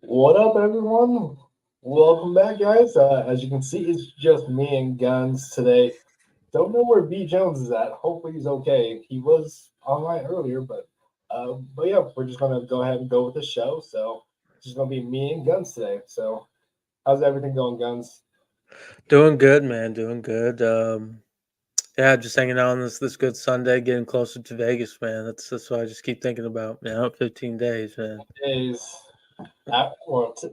What up, everyone? Welcome back, guys. As you can see, it's just me and Guns today. Don't know where B Jones is at. Hopefully, he's okay. He was online earlier, but yeah, we're just gonna go ahead and go with the show. So it's just gonna be me and Guns today. So how's everything going, Guns? Doing good, man. Doing good. Yeah, just hanging out on this good Sunday, getting closer to Vegas, man. That's what I just keep thinking about. 15 days, man. Days,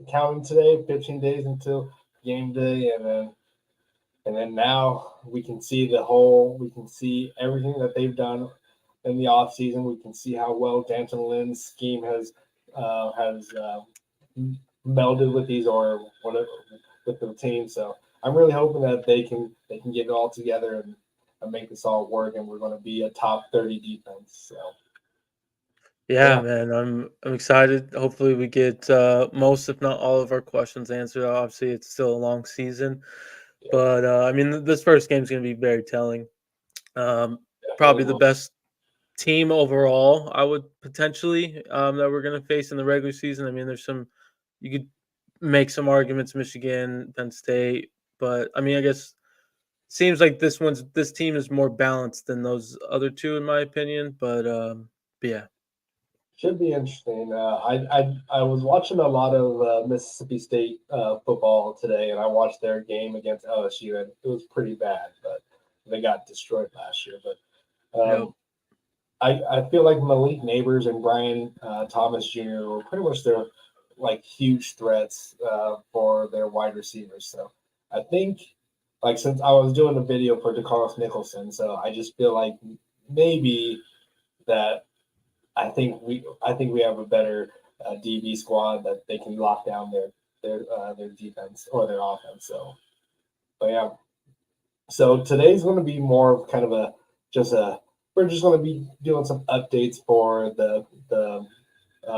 counting today, 15 days until game day, and then now we can see we can see everything that they've done in the off season. We can see how well Danton Lynn's scheme has melded with these or whatever with the team. So I'm really hoping that they can get it all together and make this all work, and we're going to be a top 30 defense. So Yeah, yeah, man. I'm excited. Hopefully, we get most, if not all, of our questions answered. Obviously, it's still a long season, yeah, but I mean, this first game is going to be very telling. Um, definitely Probably the will. best team overall. I would potentially that we're going to face in the regular season. I mean, there's some you could make some arguments, Michigan, Penn State, but I mean, I guess seems like this team is more balanced than those other two, in my opinion. But yeah, Should be interesting. I was watching a lot of Mississippi State football today, and I watched their game against LSU, and it was pretty bad. But they got destroyed last year. But yep. I feel like Malik Neighbors and Brian Thomas Jr. were pretty much their like huge threats for their wide receivers. So I think like since I was doing a video for DeCarlos Nicholson, so I just feel like maybe that I think we have a better DB squad that they can lock down their defense or their offense. So, but yeah, so today's going to be more of kind of a just a we're just going to be doing some updates for the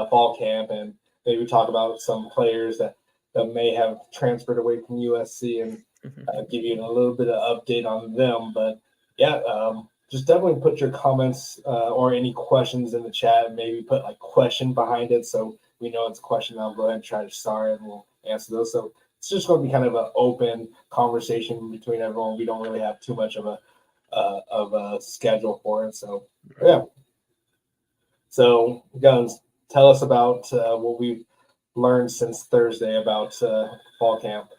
fall camp and maybe talk about some players that may have transferred away from USC and give you a little bit of update on them. But yeah, just definitely put your comments or any questions in the chat. Maybe put like question behind it so we know it's a question. I'll go ahead and try to star it and we'll answer those. So it's just going to be kind of an open conversation between everyone. We don't really have too much of a schedule for it. So Right. yeah. So Guns, tell us about what we've learned since Thursday about fall camp.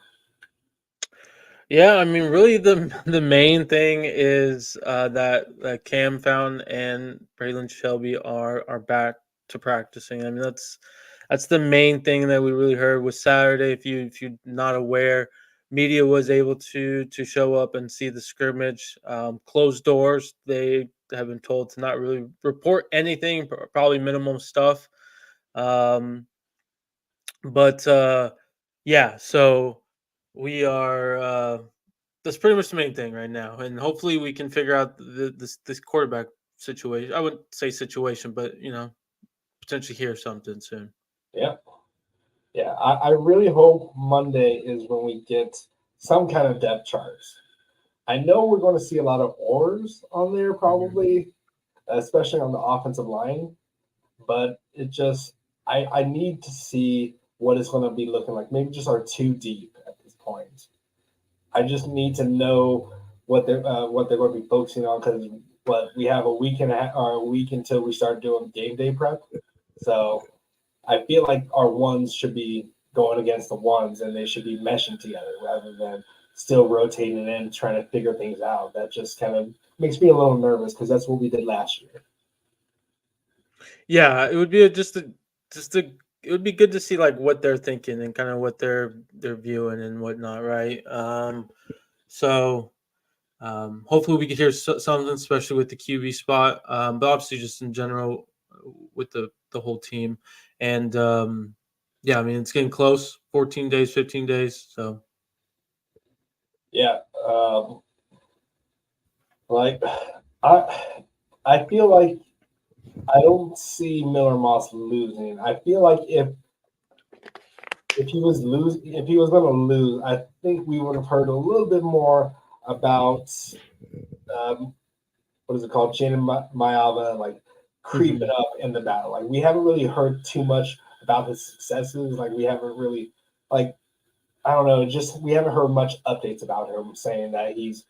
Yeah, I mean, really, the main thing is that Cam Fountain and Braylon Shelby are back to practicing. I mean, that's the main thing that we really heard was Saturday. If you're not aware, media was able to show up and see the scrimmage. Closed doors. They have been told to not really report anything, probably minimum stuff. Um, but yeah, so we are. That's pretty much the main thing right now, and hopefully we can figure out this quarterback situation. I wouldn't say situation, but potentially hear something soon. Yeah, yeah. I really hope Monday is when we get some kind of depth charts. I know we're going to see a lot of oars on there, Mhm. probably, especially on the offensive line. But it just, I need to see what it's going to be looking like. Maybe just our two deep at this point. I just need to know what they're going to be focusing on because what we have a week and a half or a week until we start doing game day prep. So I feel like our ones should be going against the ones and they should be meshing together rather than still rotating in trying to figure things out. That just kind of makes me a little nervous because that's what we did last year. Yeah, it would be just a it would be good to see like what they're thinking and kind of what they're viewing and whatnot, right? So hopefully we could hear something, especially with the QB spot, but obviously just in general with the whole team. And yeah, I mean it's getting close. 14 days, 15 days. So Yeah, like I I feel like I don't see Miller Moss losing. I feel like if he was going to lose, I think we would have heard a little bit more about um, what is it called, Jaden Mayava, like creeping mhm. up in the battle. Like we haven't really heard too much about his successes. Like we haven't really like I don't know, just we haven't heard much updates about him saying that he's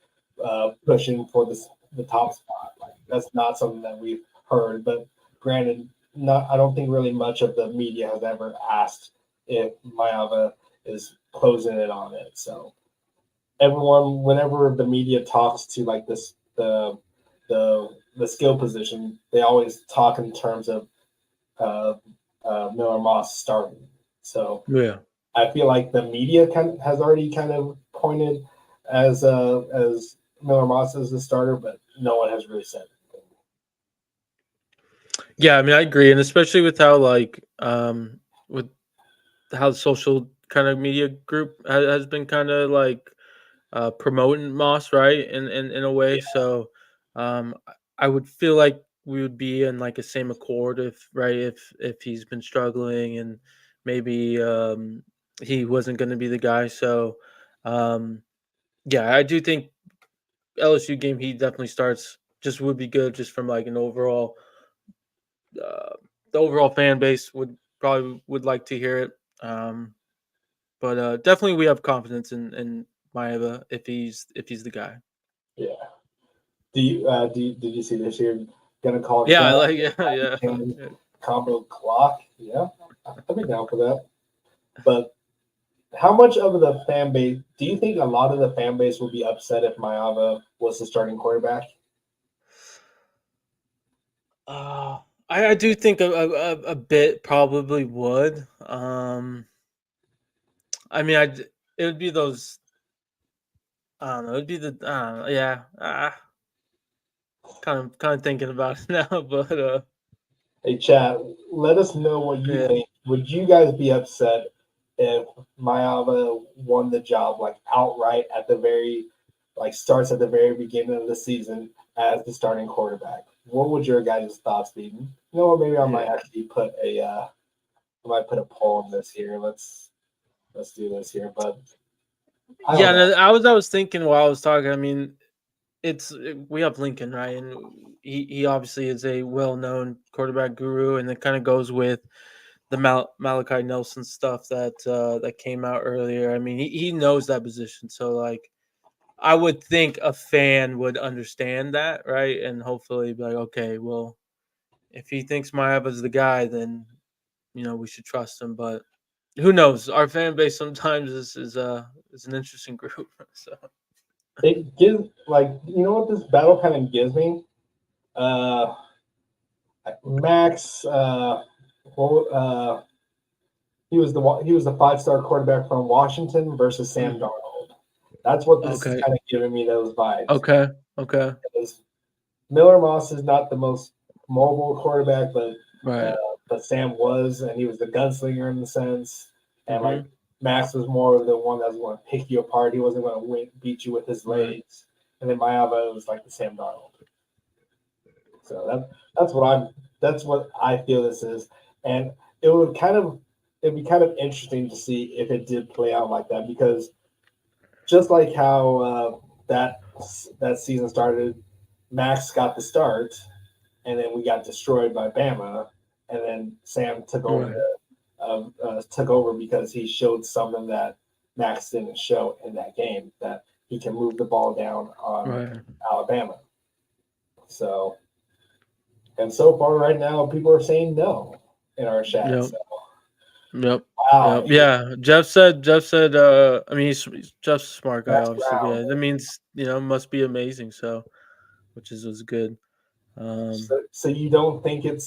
pushing for the top spot. Like that's not something that we've heard. But granted, not I don't think really much of the media has ever asked if Mayava is closing in on it. So everyone, whenever the media talks to like this the skill position, they always talk in terms of uh, Miller Moss starting. So Yeah. I feel like the media has already kind of pointed as Miller Moss as the starter, but no one has really said anything. Yeah, I mean, I agree, and especially with how with how the social kind of media group has been kind of like promoting Moss, right? In a way, Yeah, so I would feel like we would be in like a same accord if right if he's been struggling and maybe he wasn't going to be the guy. So um, yeah, I do think LSU game he definitely starts. Just would be good just from like an overall uh, the overall fan base would probably would like to hear it. But definitely we have confidence in Maeva if he's the guy. yeah. Did you see this year? Gonna call Yeah, I Cat like yeah, and yeah. combo clock. Yeah, I'd be down for that. But how much of the fan base do you think a lot of the fan base would be upset if Mayava was the starting quarterback? Uh, I do think a bit probably would. I mean, it would be those. I don't know. It'd be the. I don't know, yeah. Kind of thinking about it now, but Hey, Chad, let us know what you yeah. think. Would you guys be upset if Mayava won the job like outright at the very like starts at the very beginning of the season as the starting quarterback? What would your guys' thoughts be? You know what? Maybe I might Yeah. actually put a I might put a poll on this here. Let's do this here. But I Yeah, don't know. and I was thinking while I was talking. I mean, we have Lincoln, right, and he obviously is a well known quarterback guru, and it kind of goes with the Malachi Nelson stuff that came out earlier. I mean, he knows that position, so like I would think a fan would understand that, right, and hopefully be like, okay, well, if he thinks Maeva's the guy, then we should trust him. But who knows? Our fan base sometimes is an interesting group. So It gives like you know what this battle kind of gives me. Uh, Max. Well, he was the 5-star quarterback from Washington versus Sam mhm. Darnold. That's what this is Okay, kind of giving me those vibes. okay, okay, Because Miller Moss is not the most mobile quarterback, uh, right. but Sam was, and he was the gunslinger in the sense. And like Hmm. Max was more of the one that was going to pick you apart. He wasn't going to beat you with his Right. legs. And then Mayava was like the Sam Darnold. So that's what I'm. That's what I feel this is, and it would kind of it'd be kind of interesting to see if it did play out like that because just like how that season started, Max got the start, and then we got destroyed by Bama, and then Sam Right. took over because he showed something that Max didn't show in that game that he can move the ball down on Right. Alabama. So and so far, right now, people are saying no in our chat. Yep. So, Yep. wow, Yep. Yeah. Jeff said. I mean, Jeff's a smart guy, Max obviously. But Brown. yeah, that means must be amazing. So, which is was good. So you don't think it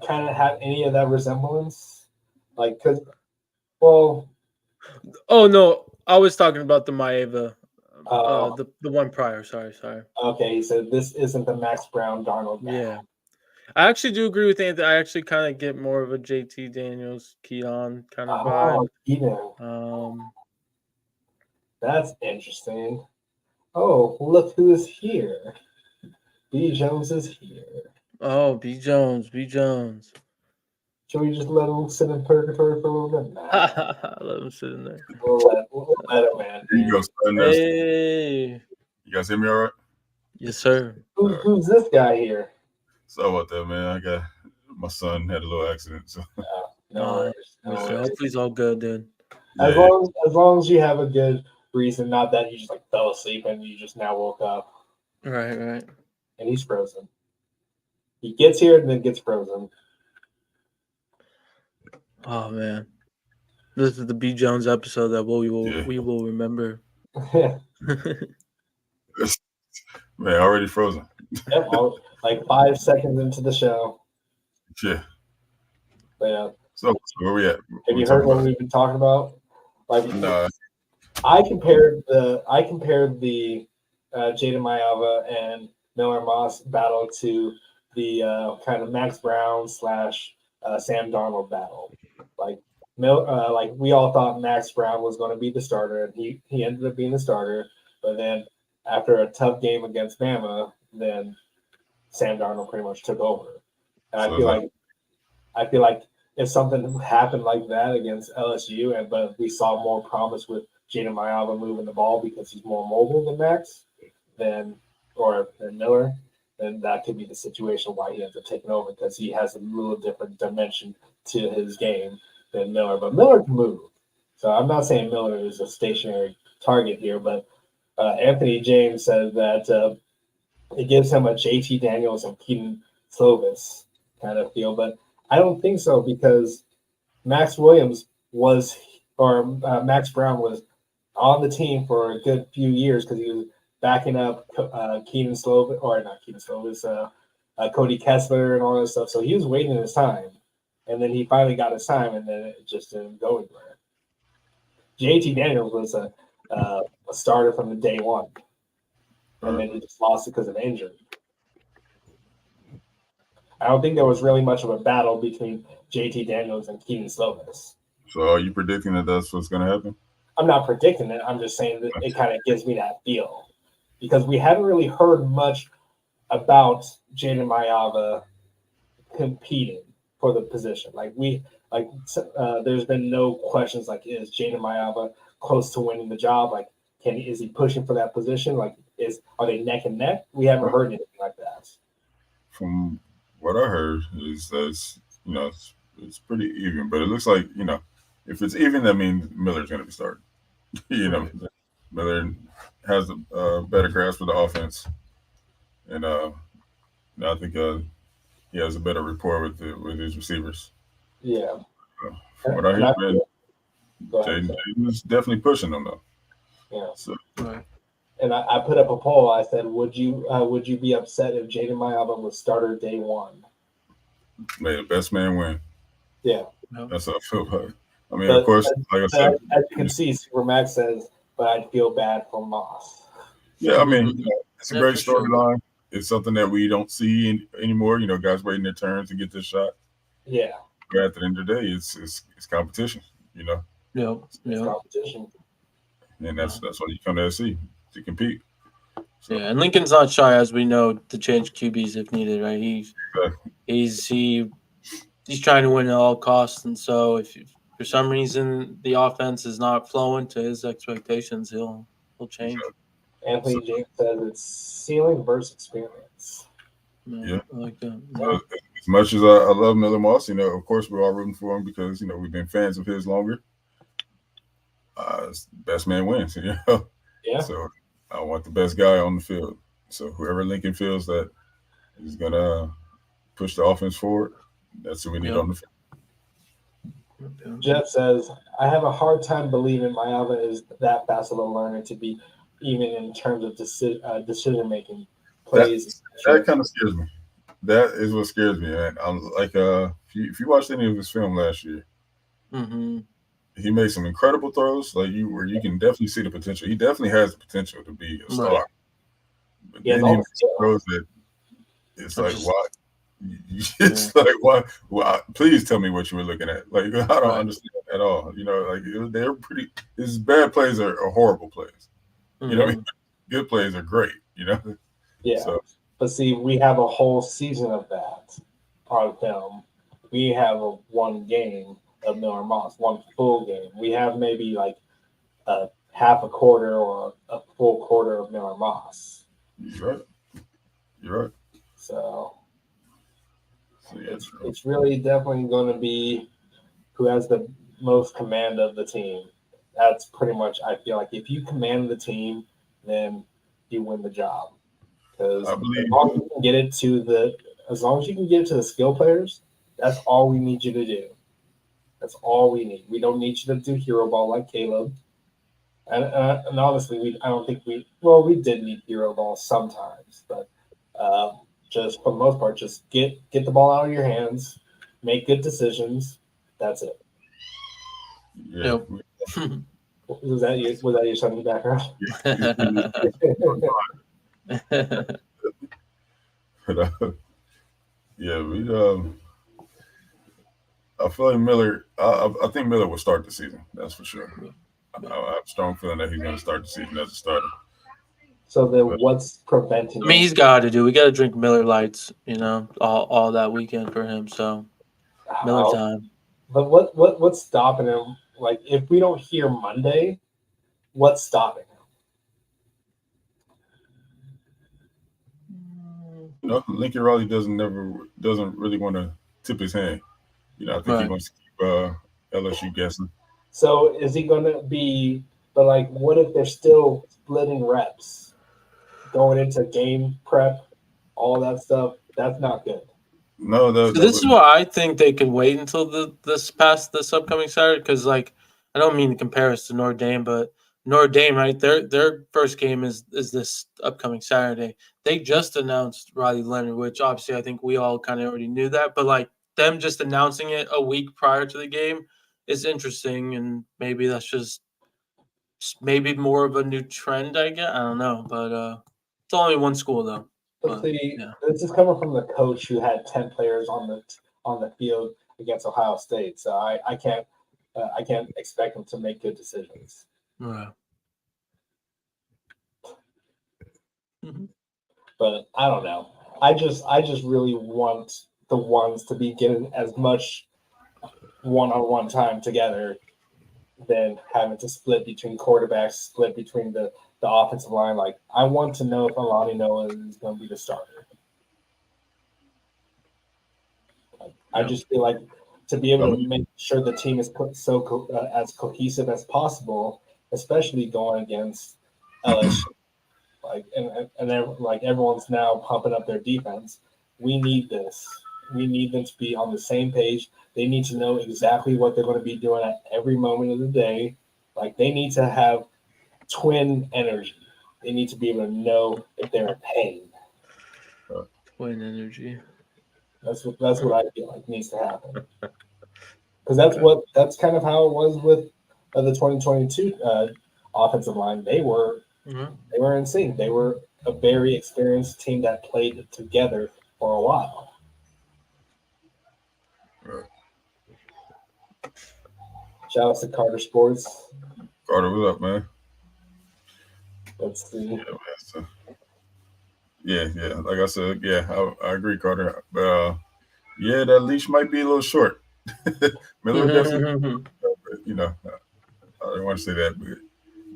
kind of had any of that resemblance? Like, cause well, Oh no, I was talking about the Maeva, uh, the one prior. Sorry. okay, he said this isn't the Max Brown Darnold Yeah, battle. I actually do agree with Anthony. I actually kind of get more of a JT Daniels, Keon kind of Oh, vibe. even Um, that's interesting. Oh, look who is here. B Jones is here. oh, B Jones, B Jones. Should we just let him sit in purgatory for a little bit? Nah, Let him sit in there. we'll let him There you in. go, son. Hey, You guys hear me all right? yes, sir. All right. Who's this guy here? So about that, man. I got my son had a little accident, so No worries. No So worries. hopefully he's all good, dude. As Yeah. long as you have a good reason, not that you just like fell asleep and you just now woke up Right. and he's frozen. He gets here and then gets frozen. Oh man, this is the B Jones episode that Yeah. we will remember. Yep, Man, already frozen. like 5 seconds into the show. Yeah. But yeah. So where we at? Have you heard what we've been talking about? Like, Nah. I compared the Jaden Mayava and Miller Moss battle to the kind of Max Brown / Sam Darnold battle. Like like we all thought Max Brown was going to be the starter, and he ended up being the starter. But then after a tough game against Bama, then Sam Darnold pretty much took over. And So I feel like if something happened like that against LSU, but we saw more promise with Jaden Mayava moving the ball because he's more mobile than Max, than Miller, then that could be the situation why he ends up taking over because he has a little different dimension to his game than Miller. But Miller can move, so I'm not saying Miller is a stationary target here, but Anthony James says that it gives him a JT Daniels and Keaton Slovis kind of feel, but I don't think so because Max Williams Max Brown was on the team for a good few years because he was backing up Keaton Slovis, or not Keaton Slovis, Cody Kessler and all that stuff. So he was waiting his time, and then he finally got his time, and then it just didn't go anywhere. JT Daniels was a starter from the day one, and then he just lost it because of injury. I don't think there was really much of a battle between JT Daniels and Keaton Slovis. So are you predicting that that's what's going to happen? I'm not predicting it. I'm just saying that it kind of gives me that feel because we haven't really heard much about Jaden Mayava competing for the position. There's been no questions like, is Jaden Mayava close to winning the job? Like, is he pushing for that position? Like, are they neck and neck? We haven't heard anything like that. From what I heard is that it's pretty even, but it looks like if it's even, that means Miller's going to be starting. Miller has a better grasp of the offense, and I think he has a better rapport with his receivers. Yeah. From what I hear, man, Jaden is definitely pushing them though. Yeah. So. Right. And I put up a poll. I said, would you be upset if Jaden Mayava was starter day one? May the best man win. Yeah. That's how I feel about it. I mean, of course, like I said, as you can see, Supermax says, but I'd feel bad for Moss. Yeah, I mean, it's a great storyline. Sure. It's something that we don't see anymore. Guys waiting their turn to get this shot. Yeah. But at the end of the day, it's competition. Yep. It's competition. And that's what you come to see, to compete. So. Yeah, and Lincoln's not shy, as we know, to change QBs if needed, right? He's trying to win at all costs, and so if for some reason the offense is not flowing to his expectations, he'll change. Exactly. Anthony James says it's ceiling versus experience. Yeah, I like that. As much as I love Miller Moss, of course we're all rooting for him because we've been fans of his longer. Best man wins, Yeah. So I want the best guy on the field. So whoever Lincoln feels that is gonna push the offense forward, that's who we need on the field. Jeff says, I have a hard time believing Mayava is that fast of a learner to be even in terms of decision making plays. That kind of scares me. That is what scares me, man. I'm like, if you watched any of his film last year, he made some incredible throws, where you can definitely see the potential. He definitely has the potential to be a star. Right. But then he makes throws that it's like, why? It's like, why? Well, please tell me what you were looking at. Like, I don't understand at all. They're pretty. His bad plays are horrible plays. You know what I mean? Good plays are great. Yeah. So. But see, we have a whole season of that on film. We have one game of Miller Moss, one full game. We have maybe like a half a quarter or a full quarter of Miller Moss. You're right. So it's really definitely going to be who has the most command of the team. That's pretty much, I feel like, if you command the team, then you win the job. Because I believe as long as you can get it to the skill players, that's all we need you to do. That's all we need. We don't need you to do hero ball like Caleb. And honestly, I don't think we did need hero ball sometimes, but just for the most part, just get the ball out of your hands, make good decisions. That's it. Yeah. Yep. Was that your son in the background? Yeah, I feel like Miller. I think Miller will start the season. That's for sure. I have a strong feeling that he's going to start the season as a starter. So then, what's preventing? I mean, he's got to do. We got to drink Miller Lights, all that weekend for him. So Miller time. But what's stopping him? Like, if we don't hear Monday, what's stopping him? Lincoln Riley doesn't really want to tip his hand. I think he wants to keep LSU guessing. So is he going to be? But like, what if they're still splitting reps, going into game prep, all that stuff? That's not good. No, this is why I think they could wait until this upcoming Saturday, because I don't mean to compare us to Notre Dame, but Notre Dame, right? Their first game is this upcoming Saturday. They just announced Riley Leonard, which obviously I think we all kind of already knew that, but them just announcing it a week prior to the game is interesting, and maybe that's just maybe more of a new trend, I guess. I don't know, but it's only one school though. But this is coming from the coach who had 10 players on the field against Ohio State, so I can't expect him to make good decisions. Right. Mm-hmm. But I don't know. I just really want the ones to be getting as much one-on-one time together than having to split between quarterbacks, split between the offensive line. Like, I want to know if Alani Noah is going to be the starter. I just feel like to be able to make sure the team is put as cohesive as possible, especially going against LSU. Everyone's now pumping up their defense. We need this. We need them to be on the same page. They need to know exactly what they're going to be doing at every moment of the day. Like, they need to have twin energy. They need to be able to know if they're in pain. Twin energy. That's what I feel like needs to happen. Because that's kind of how it was with the 2022 offensive line. They were in sync. They were a very experienced team that played together for a while. Right. Shout out to Carter Sports. Carter, what's up, man? Let's see. Yeah. Like I said, I agree, Carter. But that leash might be a little short. Miller definitely. I don't want to say that,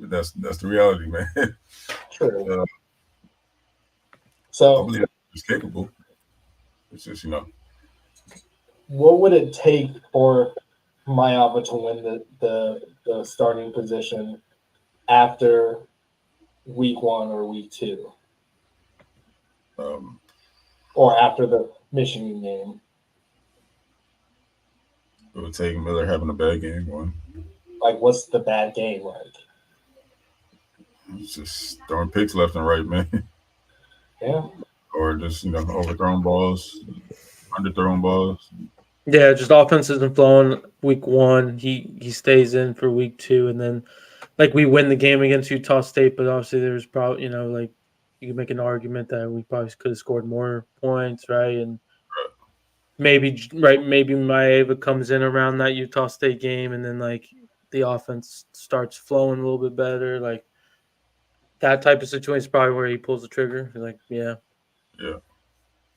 but that's the reality, man. Sure. So I believe he's capable. It's just what would it take for Mayava to win the starting position after week 1 or week 2? Or after the Michigan game? It would take Miller having a bad game, one. Like, what's the bad game like? It's just throwing picks left and right, man. Yeah. Or just, overthrown balls, underthrown balls. Yeah, just offense isn't flowing week 1. He stays in for week 2, and then we win the game against Utah State, but obviously there's probably you can make an argument that we probably could have scored more points, right? And maybe Maeva comes in around that Utah State game, and then the offense starts flowing a little bit better. Like, that type of situation is probably where he pulls the trigger. Yeah.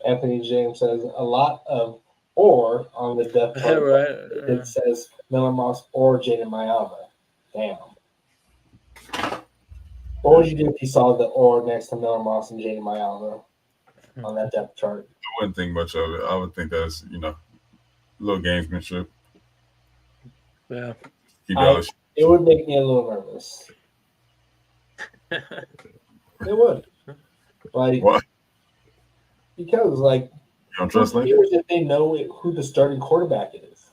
Anthony James says a lot of "or" on the depth chart. Right. It says Miller Moss or Jaden Mayava. Damn. What would you do if you saw the "or" next to Miller Moss and Jaden Mayava on that depth chart? I wouldn't think much of it. I would think that's, a little gamesmanship. Yeah. It would make me a little nervous. It would. Like, what? Because, like, You don't trust who cares if they know who the starting quarterback is?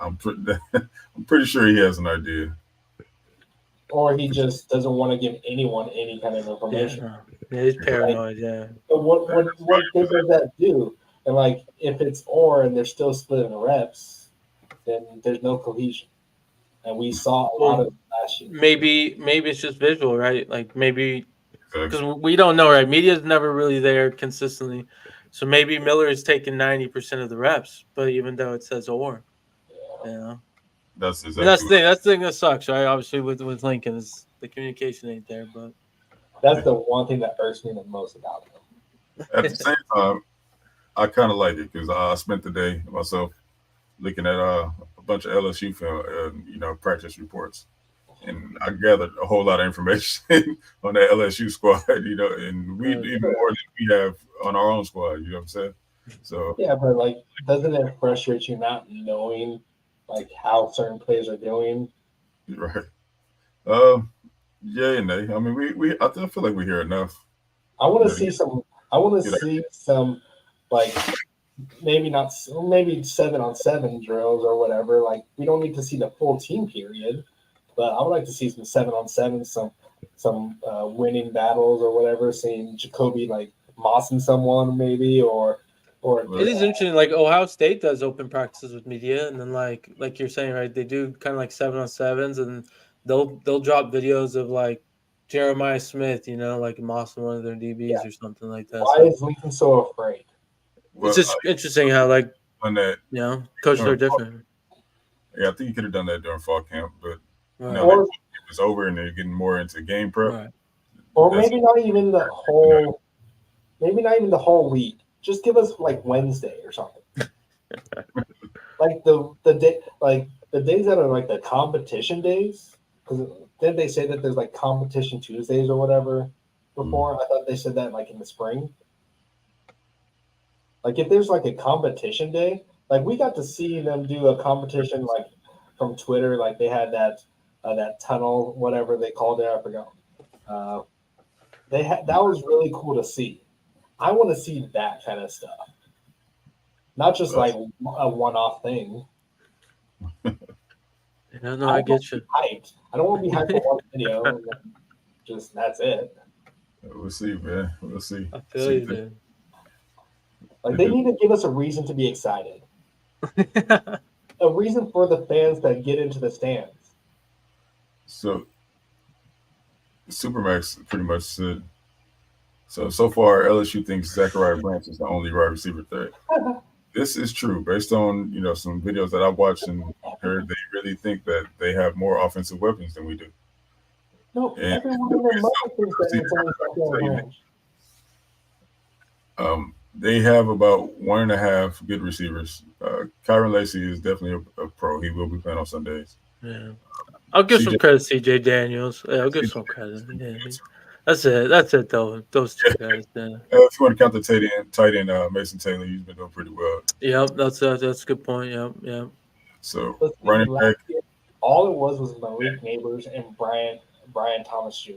I'm pretty sure he has an idea. Or he just doesn't want to give anyone any kind of information. Yeah, he's paranoid, yeah. But what good does that do? And, like, if it's and they're still splitting the reps, then there's no cohesion. And we saw a lot of it last year. Maybe it's just visual, right? Like, maybe because we don't know, right? Media's never really there consistently. So maybe Miller is taking 90% of the reps, but even though it says or, you know. That's exactly that's the thing that sucks, right? Obviously with Lincoln is the communication ain't there, but that's the one thing that irks me the most about him. At the same time, I kind of like it because I spent the day myself looking at a bunch of LSU film, practice reports, and I gathered a whole lot of information on that LSU squad, and we even more than we have on our own squad. You know what I'm saying? So yeah, but like, doesn't it frustrate you not knowing like how certain players are doing? Right. Yeah and nay. I mean, I feel like we hear enough. I want to see some. I want to see some, like, maybe 7-on-7 drills or whatever. Like, we don't need to see the full team period, but I would like to see some 7-on-7, some winning battles or whatever. Seeing Jacoby like mossing someone maybe, or it is interesting. Like Ohio State does open practices with media, and then like you're saying, right? They do kind of like 7-on-7s, and they'll drop videos of like Jeremiah Smith, like mossing one of their DBs or something like that. Why is Lincoln so afraid? It's just interesting how like on that, coaches are different. Yeah, I think you could have done that during fall camp, but Or it's over and they're getting more into game prep. Right. Or maybe not even the whole. Maybe not even the whole week. Just give us like Wednesday or something. Like the day, like the days that are like the competition days. Because didn't they say that there's like competition Tuesdays or whatever before? I thought they said that like in the spring. Like if there's like a competition day, like we got to see them do a competition like from Twitter. Like they had that tunnel, whatever they called it, I forgot. That was really cool to see. I want to see that kind of stuff, not just like a one-off thing. No, I get you. Hyped. I don't want to be hyped for one video. And just that's it. We'll see, man. We'll see. I feel you, dude. Like they need to give us a reason to be excited. A reason for the fans that get into the stands. So Supermax pretty much said. So far, LSU thinks Zachariah Branch is the only wide receiver threat. This is true, based on some videos that I've watched and heard. They really think that they have more offensive weapons than we do. No, everyone in their mother thinks that they have about 1.5 good receivers. Kyron Lacy is definitely a pro. He will be playing on Sundays. Yeah, I'll give some credit to CJ Daniels. Yeah, I'll give some credit. Yeah. That's it though. Those two guys. Yeah. If you want to count the tight end Mason Taylor, he's been doing pretty well. Yep, that's a good point. Yep. So running back, all it was Malik Neighbors and Brian Thomas Jr.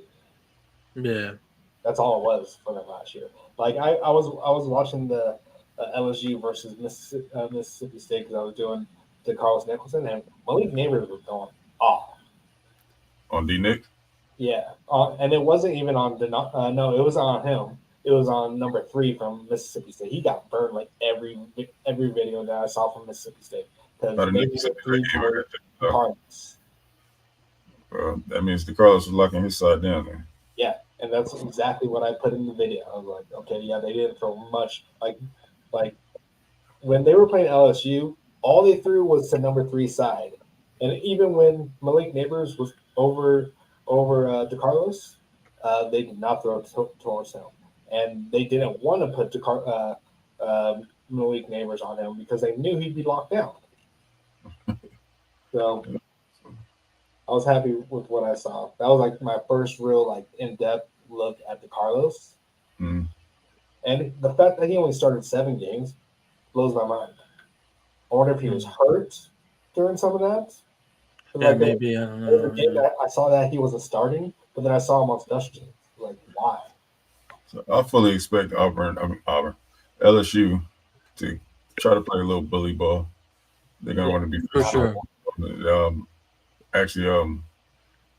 Yeah, that's all it was for them last year. Like I was watching the LSU versus Mississippi State because I was doing the Carlos Nicholson, and Malik Neighbors was going off on D-Nick. Yeah, and it wasn't even on no, it was on him. It was on number 3 from Mississippi State. He got burned like every video that I saw from Mississippi State because that means the Carlos was locking his side down there. Yeah, and that's exactly what I put in the video. I was like, okay, yeah, they didn't throw much. Like when they were playing LSU, all they threw was to number 3 side, and even when Malik Neighbors was over DeCarlos, they did not throw towards him, and they didn't want to put Malik Neighbors on him because they knew he'd be locked down. So I was happy with what I saw. That was like my first real in-depth look at DeCarlos, and the fact that he only started 7 games blows my mind. I wonder if he was hurt during some of that. Yeah, like, maybe. I don't know. Game I saw that he wasn't starting, but then I saw him on special teams. Like, why? So I fully expect LSU to try to play a little bully ball. They're gonna want to be for sure. Actually,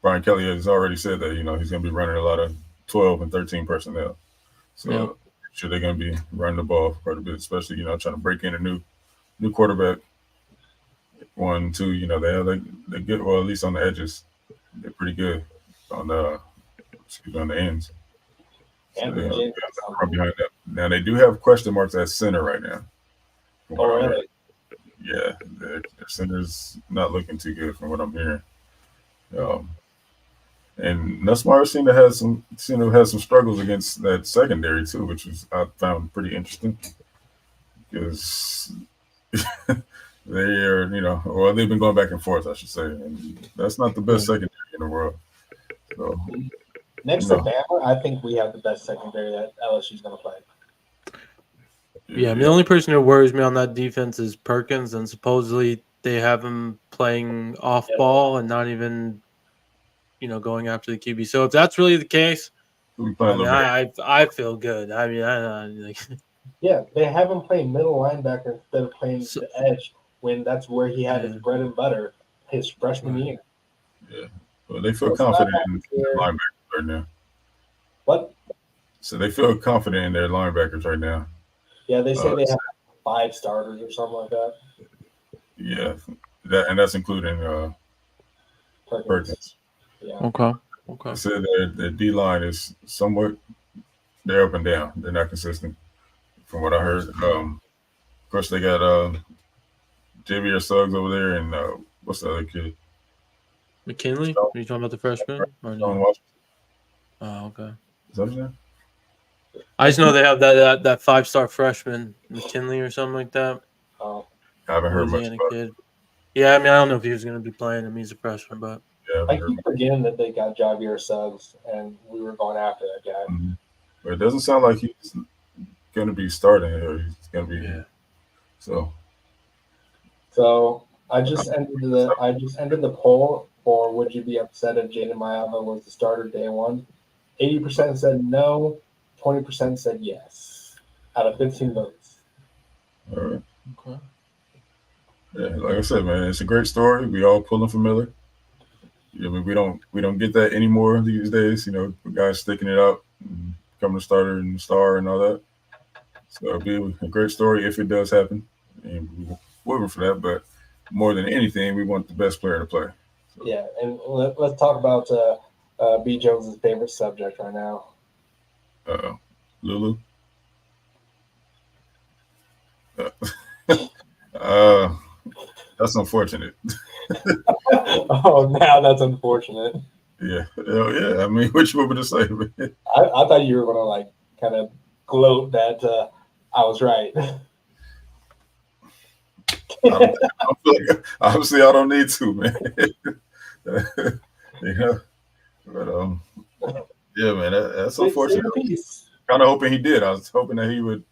Brian Kelly has already said that he's gonna be running a lot of 12 and 13 personnel. So sure they're gonna be running the ball quite a bit, especially trying to break in a new quarterback. 1, 2, they get well at least on the edges. They're pretty good on the ends. So right behind that. Now they do have question marks at center right now. Oh, really? Yeah, their center's not looking too good from what I'm hearing. And Nussmeier seemed to have some struggles against that secondary too, which I found pretty interesting because they are, they've been going back and forth, I should say, and that's not the best secondary in the world. So next to Bama, I think we have the best secondary that LSU's going to play. Yeah, I mean, the only person who worries me on that defense is Perkins, and supposedly they have him playing off ball and not even, going after the QB. So if that's really the case, I feel good. I mean, yeah, they have him playing middle linebacker instead of playing the edge when that's where he had his bread and butter his freshman year. Yeah, well, they feel confident in their linebackers right now. What? So they feel confident in their linebackers right now. Yeah, they say they have 5 starters or something like that. Yeah, that's including Perkins. Yeah. Okay. They said their D line is somewhat they're up and down. They're not consistent, from what I heard. Of course, they got Javier Suggs over there, and what's the other kid? McKinley? Are you talking about the freshman? Or no? Oh, okay. Is that his name? I just know they have that 5-star freshman, McKinley or something like that. Oh, I haven't heard much about it. Yeah, I mean, I don't know if he was going to be playing him. He's a freshman, but I keep forgetting that they got Javier Suggs, and we were going after that guy. Mm-hmm. But it doesn't sound like he's going to be starting, or he's going to be. Yeah. So I just ended the poll for would you be upset if Jaden Mayava was the starter day one? 80% said no, 20% said yes, out of 15 votes. All right. Okay. Yeah, like I said, man, it's a great story. We all pulling for Miller. I mean, we don't get that anymore these days. Guys sticking it out, and becoming a starter and star and all that. So it'll be a great story if it does happen. And we're working for that, but more than anything, we want the best player to play. So. Yeah, and let's talk about B. Jones' favorite subject right now. Lulu. That's unfortunate. Oh, now that's unfortunate. Yeah. I mean, what you want me to say, man? I thought you were going to kind of gloat that I was right. Obviously, I don't need to, man. But yeah, man, that's unfortunate. Kind of hoping he did. I was hoping that he would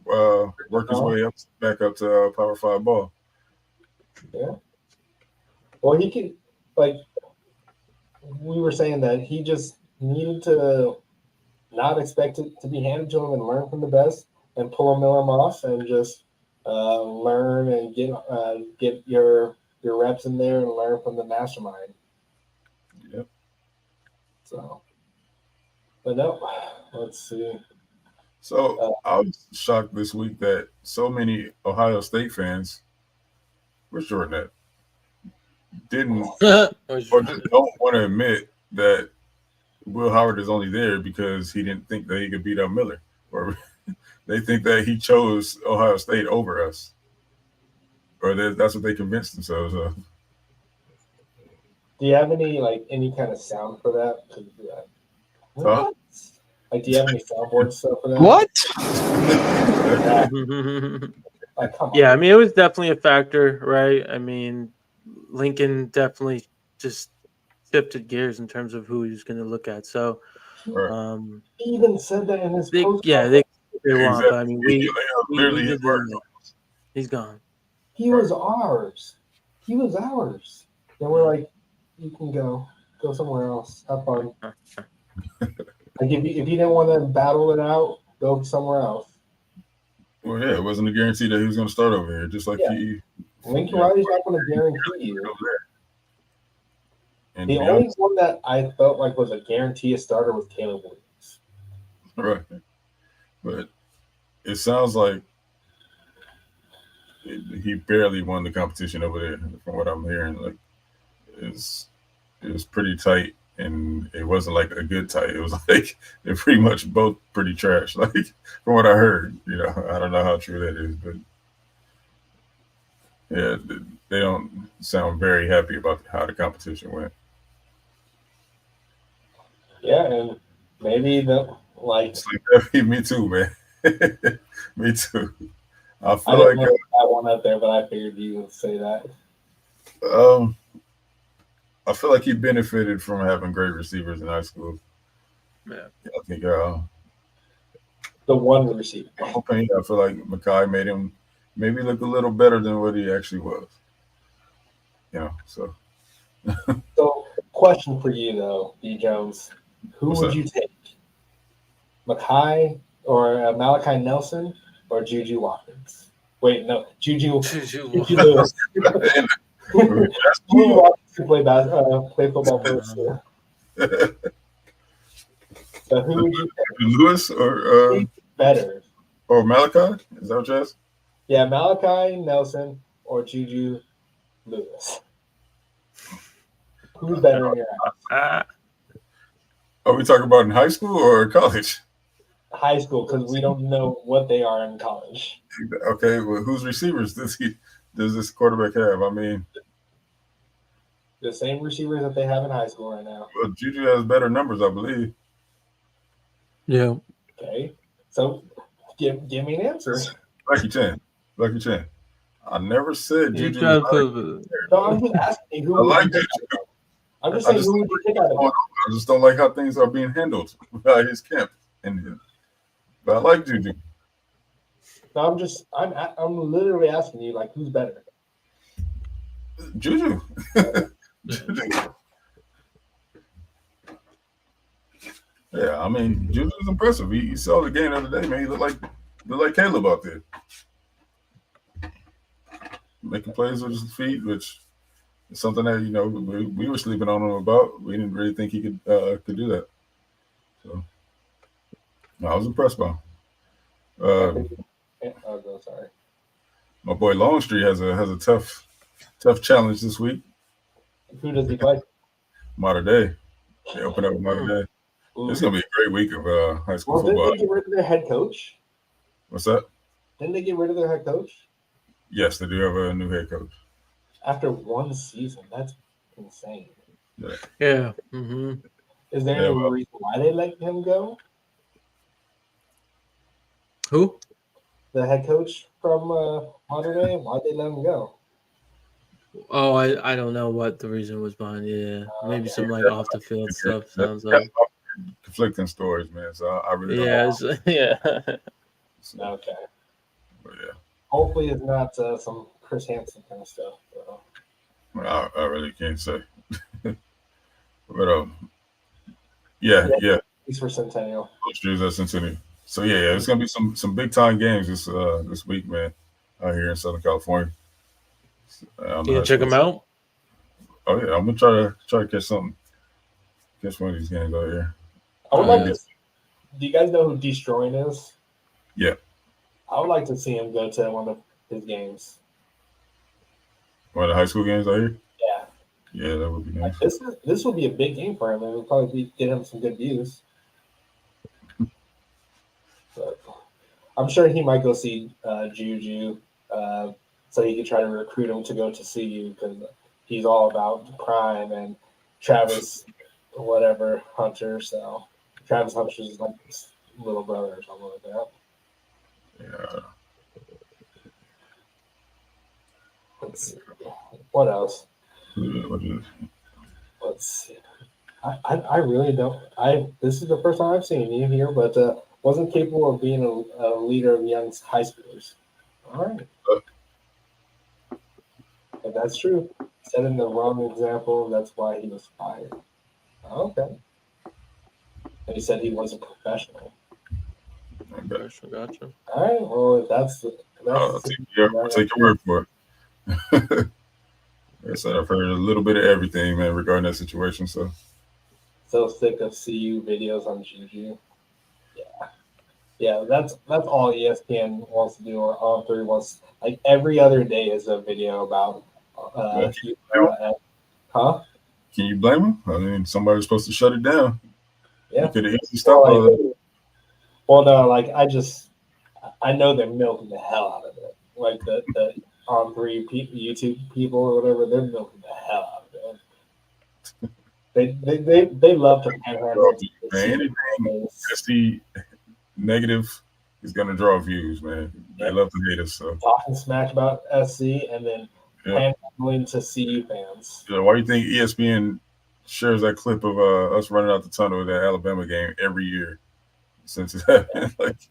work his way back up to Power 5 ball. Yeah. Well, he could, we were saying that he just needed to not expect it to be handed to him and learn from the best and pull a Miller off and just learn and get your reps in there and learn from the mastermind. Yep. So, but no, let's see. So I was shocked this week that so many Ohio State fans, where's Jordan at? Didn't or don't want to admit that Will Howard is only there because he didn't think that he could beat up Miller, or they think that he chose Ohio State over us, or that's what they convinced themselves of. Do you have any kind of sound for that? What? Do you have any soundboard stuff for that? What? Come on. Yeah, I mean, it was definitely a factor, right? I mean, Lincoln definitely just shifted gears in terms of who he was going to look at. So, he even said that in his post. Yeah, they want, but I mean, we did he's gone. He was ours. he was ours. Then we're like, you can go somewhere else, have fun. Like if you didn't want to battle it out, go somewhere else. Well, yeah, it wasn't a guarantee that he was going to start over here, just like he. Lincoln Riley's not going to guarantee you. And the only one that I felt like was a guarantee a starter was Caleb Williams. Right, but it sounds like he barely won the competition over there, from what I'm hearing. Like, it was pretty tight, and it wasn't like a good tight. It was like they're pretty much both pretty trash. Like, from what I heard, I don't know how true that is, but yeah, they don't sound very happy about how the competition went. Yeah, and maybe me too, man. Me too. I feel I didn't like know that one up there, but I figured you would say that. I feel like he benefited from having great receivers in high school. Yeah, I think the one receiver. I feel like Mekhi made him maybe look a little better than what he actually was. So. So, question for you though, B. Jones, who would you take? Mekhi or Malachi Nelson or Juju Watkins? Wait, no, Juju Lewis. Juju Watkins can play football for us too. So who would you pick? Lewis or better? Or Malachi? Is that what you're asking? Yeah, Malachi Nelson or Juju Lewis. Who's better in your eyes? Are we talking about in high school or college? High school, because we don't know what they are in college. Okay, well, whose receivers does this quarterback have? I mean, the same receivers that they have in high school right now. Well, Juju has better numbers, I believe. Yeah. Okay, so give me an answer. Lucky Chan. I never said Juju. No, I'm just asking who. I like Juju. I'm just saying who would you pick out of it? I just don't like how things are being handled by his camp. But I like Juju. No, I'm literally asking you, like, who's better? Juju. Juju. Yeah, I mean, Juju's impressive. You saw the game the other day, man. He looked like Caleb out there, making plays with his feet, which is something that we were sleeping on him about. We didn't really think he could do that. So I was impressed by him. Sorry. My boy Longstreet has a tough challenge this week. Who does he play? Mater Dei. They open up with Mater Dei. It's gonna be a great week of high school football. Didn't they get rid of their head coach? What's that? Didn't they get rid of their head coach? Yes, they do have a new head coach. After one season, that's insane. Yeah. Mm-hmm. Is there any reason why they let him go? Who? The head coach from Mater Dei. Why'd they let him go? Oh, I don't know what the reason was behind. Yeah, maybe some like off the field stuff. Sounds like conflicting stories, man. So I really don't know. Yeah. Okay. But yeah. Hopefully, it's not some Chris Hansen kind of stuff. So. I really can't say. But yeah. Thanks for Centennial. Centennial. So yeah, it's gonna be some big time games this week, man, out here in Southern California. You check them out? Oh yeah, I'm gonna try to catch one of these games out here. I would like to. Do you guys know who Destroying is? Yeah. I would like to see him go to one of his games. One of the high school games out here? Yeah. Yeah, that would be nice. This would be a big game for him, and it would probably get him some good views. But I'm sure he might go see Juju, so he could try to recruit him to go to CU because he's all about Prime and Travis, whatever, Hunter. So Travis Hunter is like his little brother or something like that. Yeah. Let's see. What else? Let's see. I really don't. This is the first time I've seen you here, but wasn't capable of being a leader of young high schoolers. All right. If that's true. Setting the wrong example. That's why he was fired. Okay. And he said he wasn't professional. Professional, gotcha. All right. Well, that's I'll take your word for it. Like I said, I've heard a little bit of everything, man, regarding that situation. So sick of CU videos on Juju. Yeah, that's all ESPN wants to do, or On3 wants. Like every other day is a video about. Huh? Can you blame him? I mean, somebody's supposed to shut it down. Yeah. You could have easily stopped all that. Well, no, like I know they're milking the hell out of it. Like the On3 YouTube people or whatever, they're milking the hell out of it. They love to panhandle. Anything SC negative is gonna draw views, man. They love to hate us. So talking smack about SC and then panhandling to CU fans. Yeah, why do you think ESPN shares that clip of us running out the tunnel of that Alabama game every year since it happened? Like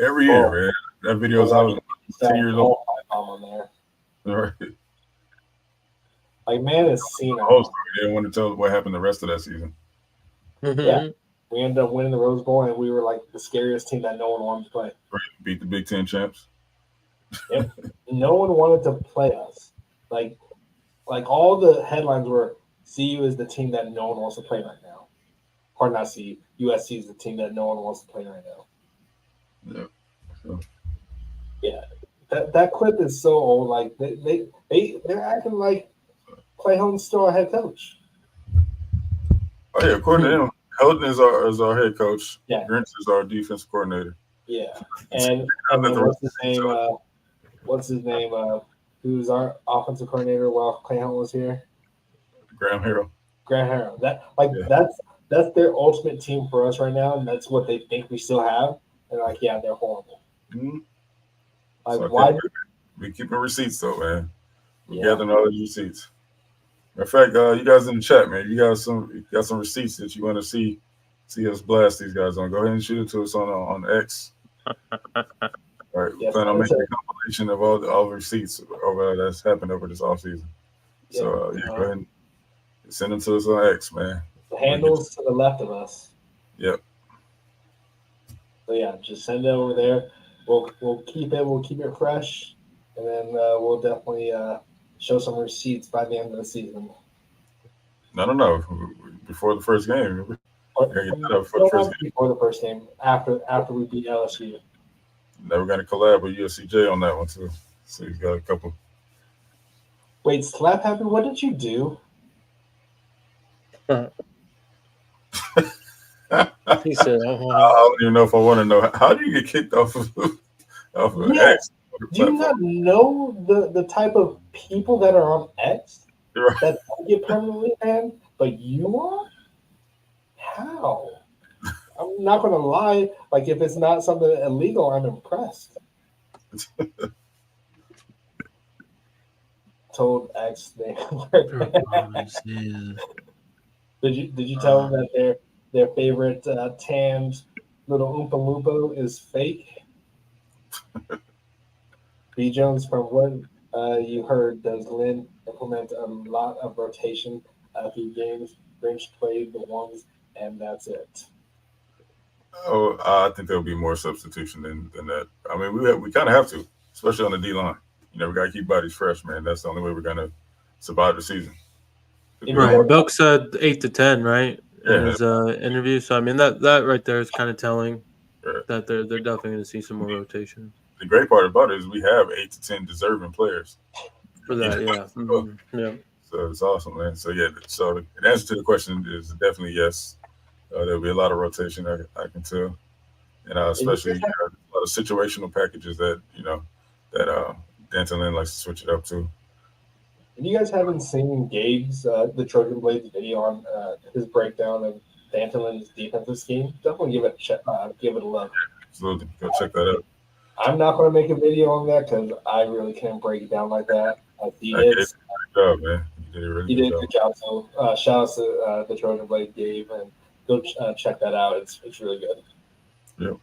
every year, man. That video is out 10 years old. On there. Right. Like, man, it's seen. They didn't want to tell what happened the rest of that season. Yeah. We ended up winning the Rose Bowl, and we were like the scariest team that no one wanted to play. Right. Beat the Big Ten champs. Yep. No one wanted to play us. Like all the headlines were CU is the team that no one wants to play right now. Or not CU. USC is the team that no one wants to play right now. Yeah. So. Yeah. That clip is so old. Like they're acting like Clay Helton's still our head coach. Oh yeah, according to him, Helton is our head coach. Yeah. Grinch is our defensive coordinator. Yeah. And what's his name? Who's our offensive coordinator while Clay Helton was here? Graham Harrell. That's their ultimate team for us right now, and that's what they think we still have. And like, yeah, they're horrible. Mm-hmm. Like, so why? We keeping receipts though, man. We're gathering all these receipts. In fact, you guys in the chat, man, you got some receipts that you want to see us blast these guys on. Go ahead and shoot it to us on X. All right, we plan on making a compilation of all the receipts over that's happened over this offseason. So go ahead and send them to us on X, man. The handles to the left of us. Yep. So yeah, just send it over there. We'll keep it fresh, and then we'll definitely show some receipts by the end of the season. No. Before the first game. Before the first game. After we beat LSU. Now we're gonna collab with USCJ on that one too. So he's got a couple. Wait, Slap Happy, what did you do? He said, I don't even know if I want to know. How do you get kicked off of X? Do you not know the type of people that are on X that don't get permanently banned, but you are? How? I'm not going to lie. Like, if it's not something illegal, I'm impressed. Told X they Did you tell them that their favorite tanned little Oompa Loompa is fake? B. Jones, from what you heard, does Lynn implement a lot of rotation through games? Grinch played the ones, and that's it. Oh, I think there'll be more substitution than that. I mean, we kind of have to, especially on the D line. You know, we got to keep bodies fresh, man. That's the only way we're going to survive the season. Right. Belk said 8 to 10, right? In his interview. So, I mean, that right there is kind of telling that they're definitely going to see some more rotation. The great part about it is we have 8 to 10 deserving players. For that, yeah. Mm-hmm. Yeah. So it's awesome, man. So, yeah. So the answer to the question is definitely yes. There'll be a lot of rotation, I can tell. And especially a lot of situational packages that Danton likes to switch it up to. If you guys haven't seen Gabe's, the Trojan Blades video on his breakdown of Danton's defensive scheme, definitely give it a look. Absolutely. Go check that out. I'm not going to make a video on that because I really can't break it down like that. He did. Good job, man. He did a good job. So shout out to the Trojan Blade Gabe, and go check that out. It's really good. Yep.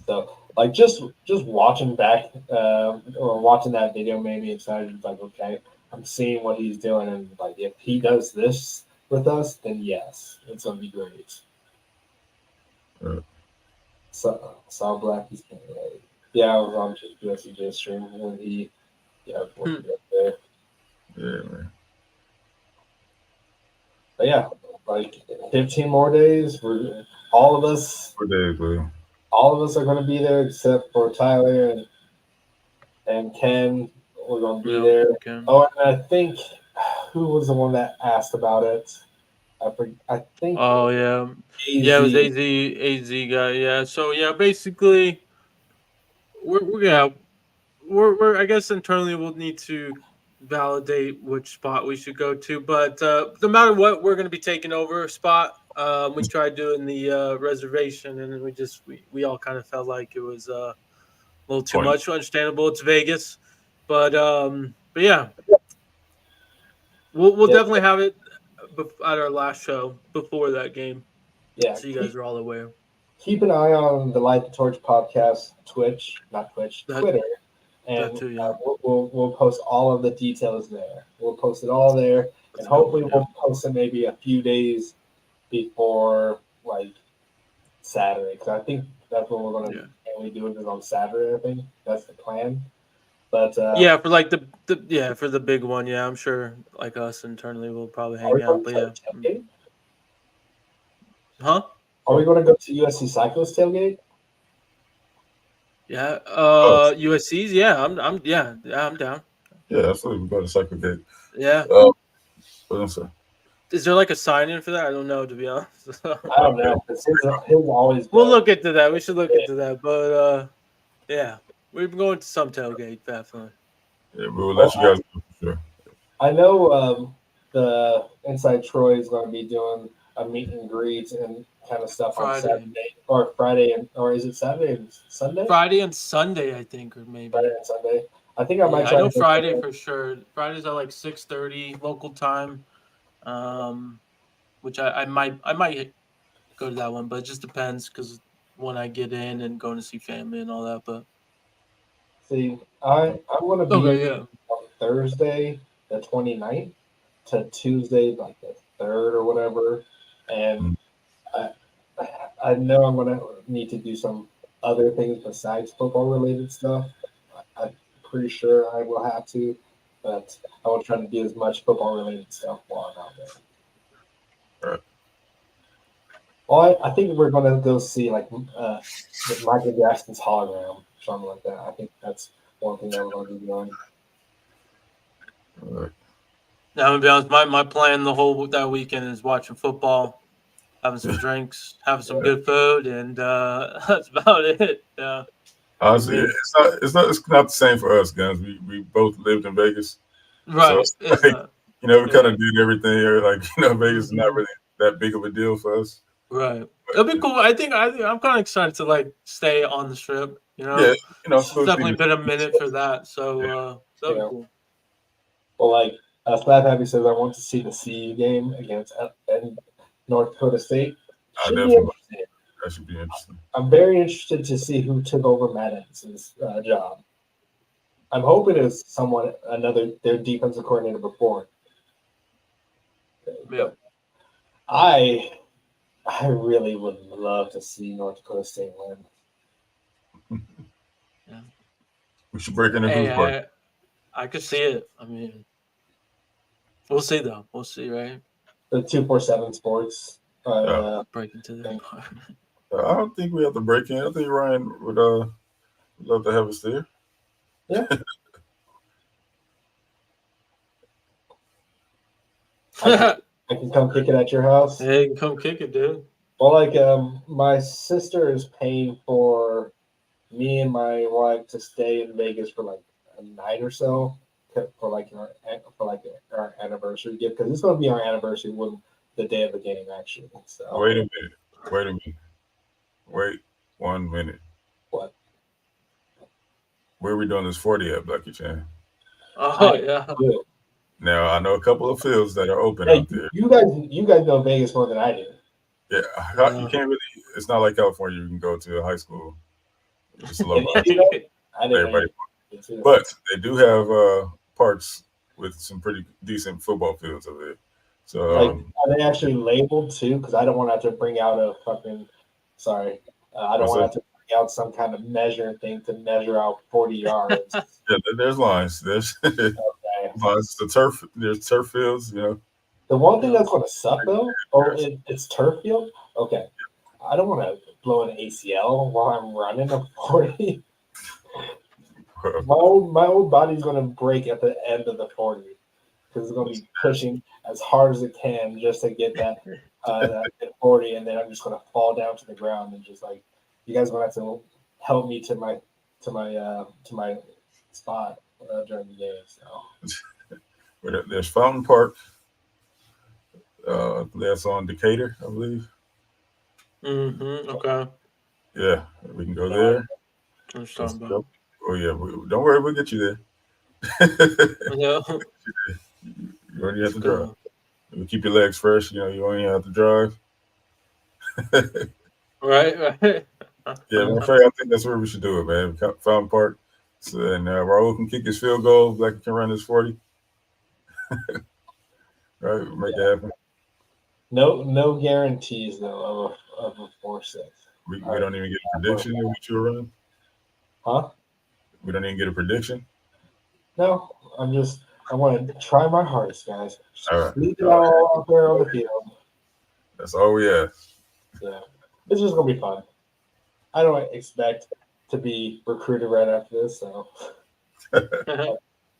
So like just watching back or watching that video made me excited. It's like, okay, I'm seeing what he's doing, and like if he does this with us, then yes, it's gonna be great. So Saul Black, he's great. Yeah, I was on USC stream when he when he was there. Yeah, man. But yeah, like 15 more days. We're all of us. 4 days, bro. All of us are going to be there except for Tyler and Ken. We're going to be there. Okay. Oh, and I think who was the one that asked about it? I think. Oh yeah, yeah. It was AZ guy. Yeah. So yeah, basically, we're I guess internally we'll need to validate which spot we should go to, but no matter what, we're going to be taking over a spot. We tried doing the reservation, and then we all kind of felt like it was a little too much. Understandable, it's Vegas, but yeah, we'll definitely have it at our last show before that game. Yeah, so you guys are all aware. Keep an eye on the Light the Torch podcast, Twitter. And too, yeah. we'll post all of the details there. We'll post it all there, and hopefully we'll post it maybe a few days before like Saturday, because I think that's when we're going to mainly do it is on Saturday. I think that's the plan. But yeah, for like for the big one, yeah, I'm sure like us internally we'll probably hang out. But yeah, huh? Are we going to go to USC Cyclist tailgate? Yeah, USC's. Yeah, I'm down. Yeah, absolutely. We go to Cyclogate. Yeah. What else? Is there like a sign-in for that? I don't know, to be honest. I don't know. His always. We'll look into that. We should look into that. But yeah, we've been going to some tailgate, definitely. Yeah, we'll let you guys know for sure. I know the Inside Troy is going to be doing a meet and greet and kind of stuff on Saturday or Friday, or is it Saturday and Sunday? Friday and Sunday, I think, or maybe Friday and Sunday. I think I might. I know Friday for sure. Fridays at like 6:30 local time, which I might go to that one, but it just depends because when I get in and going to see family and all that. But see, I want to be on Thursday the 29th to Tuesday like the 3rd or whatever, and I know I'm gonna need to do some other things besides football related stuff. I'm pretty sure I will have to, but I will try to do as much football related stuff while I'm out there. Right. Well, I think we're gonna go see like Michael Jackson's hologram, something like that. I think that's one thing that we're gonna be doing. All right. Now, I'm gonna be honest, my plan that weekend is watching football, having some drinks, having some good food, and that's about it. Yeah. Honestly, it's not the same for us, guys. We both lived in Vegas, right? So it's like, we kind of did everything here. Like Vegas is not really that big of a deal for us. Right. It'll be cool. I think I'm kind of excited to like stay on the strip. Yeah. It's definitely been a minute for that. So that'll be cool. Well, like Slab Happy says, I want to see the CU game against North Dakota State. That should be interesting. I'm very interested to see who took over Matt Ennis's job. I'm hoping it's their defensive coordinator before. Yeah. I really would love to see North Dakota State win. Yeah. We should break into who's part. I could see it. I mean, we'll see though. We'll see, right? The 247 Sports. Break into that part. I don't think we have to break in. I think Ryan would love to have us there. Yeah. I can come kick it at your house. Yeah, you can come kick it, dude. Well, like my sister is paying for me and my wife to stay in Vegas for like a night or so for our anniversary gift, because it's going to be our anniversary when the day of the game actually. So wait a minute. Wait 1 minute. What? Where are we doing this 40 at, Blackie Chan? Oh, yeah. Now, I know a couple of fields that are open out there. You guys know Vegas more than I do. Yeah, you can't really. It's not like California. You can go to a high school Just a low I didn't everybody. know. But they do have parks with some pretty decent football fields over there. So, are they actually labeled too? Because I don't want to have to bring out a fucking. Sorry, I don't want to have to bring out some kind of measure thing to measure out 40 yards. Yeah, there's lines. There's lines. The turf. There's turf fields. The one thing that's going to suck though, it's turf field. Okay, I don't want to blow an ACL while I'm running a 40. my old body's going to break at the end of the 40 because it's going to be pushing as hard as it can just to get that 40, and then I'm just going to fall down to the ground and just like you guys going to have to help me to my spot during the game. So there's Fountain Park. That's on Decatur, I believe. Okay. Yeah, we can go there. Oh yeah, don't worry, we'll get you there. Yeah. You only have to drive. We'll keep your legs fresh. You only have to drive. Right. Yeah, man, I think that's where we should do it, man. Fountain Park. So, and Raul can kick his field goal. Black can run his 40. Right, make it happen. No guarantees though of a 4-6. We don't even get a prediction of what you're running. Huh? We don't even get a prediction. No, I want to try my hardest, guys. All right. Leave it all out there on the field. That's all we ask. Yeah, it's just gonna be fun. I don't expect to be recruited right after this, so.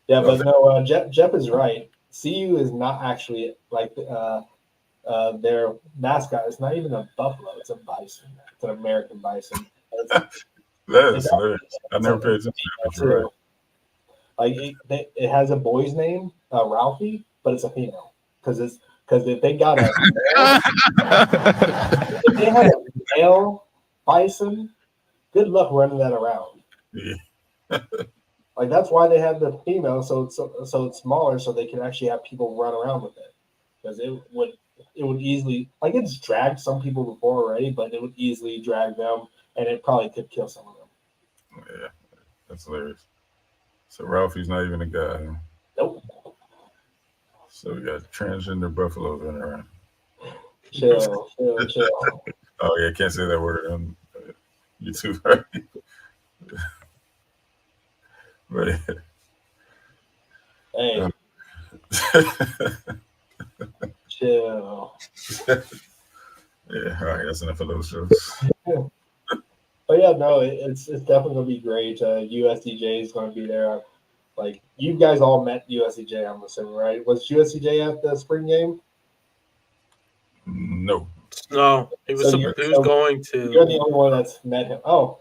Yeah, but no, Jeff is right. CU is not actually like their mascot. It's not even a buffalo; it's a bison. It's an American bison. That is hilarious. I never paid attention to that. Right. Like it has a boy's name, Ralphie, but it's a female because if they got a if they had a male bison, good luck running that around. Yeah. Like that's why they have the female, so it's smaller, so they can actually have people run around with it. Because it would easily, like it's dragged some people before already, but it would easily drag them, and it probably could kill some of them. Yeah, that's hilarious. So Ralphie's not even a guy. Huh? Nope. So we got transgender buffaloes running around. Chill. Oh yeah, can't say that word on YouTube. Right? But, hey. Chill. Yeah, all right, that's enough of those shows. But yeah, no, it's definitely gonna be great. USCJ is gonna be there. Like you guys all met USCJ, I'm assuming, right? Was USCJ at the spring game? No, he was going to. You're the only one that's met him. Oh,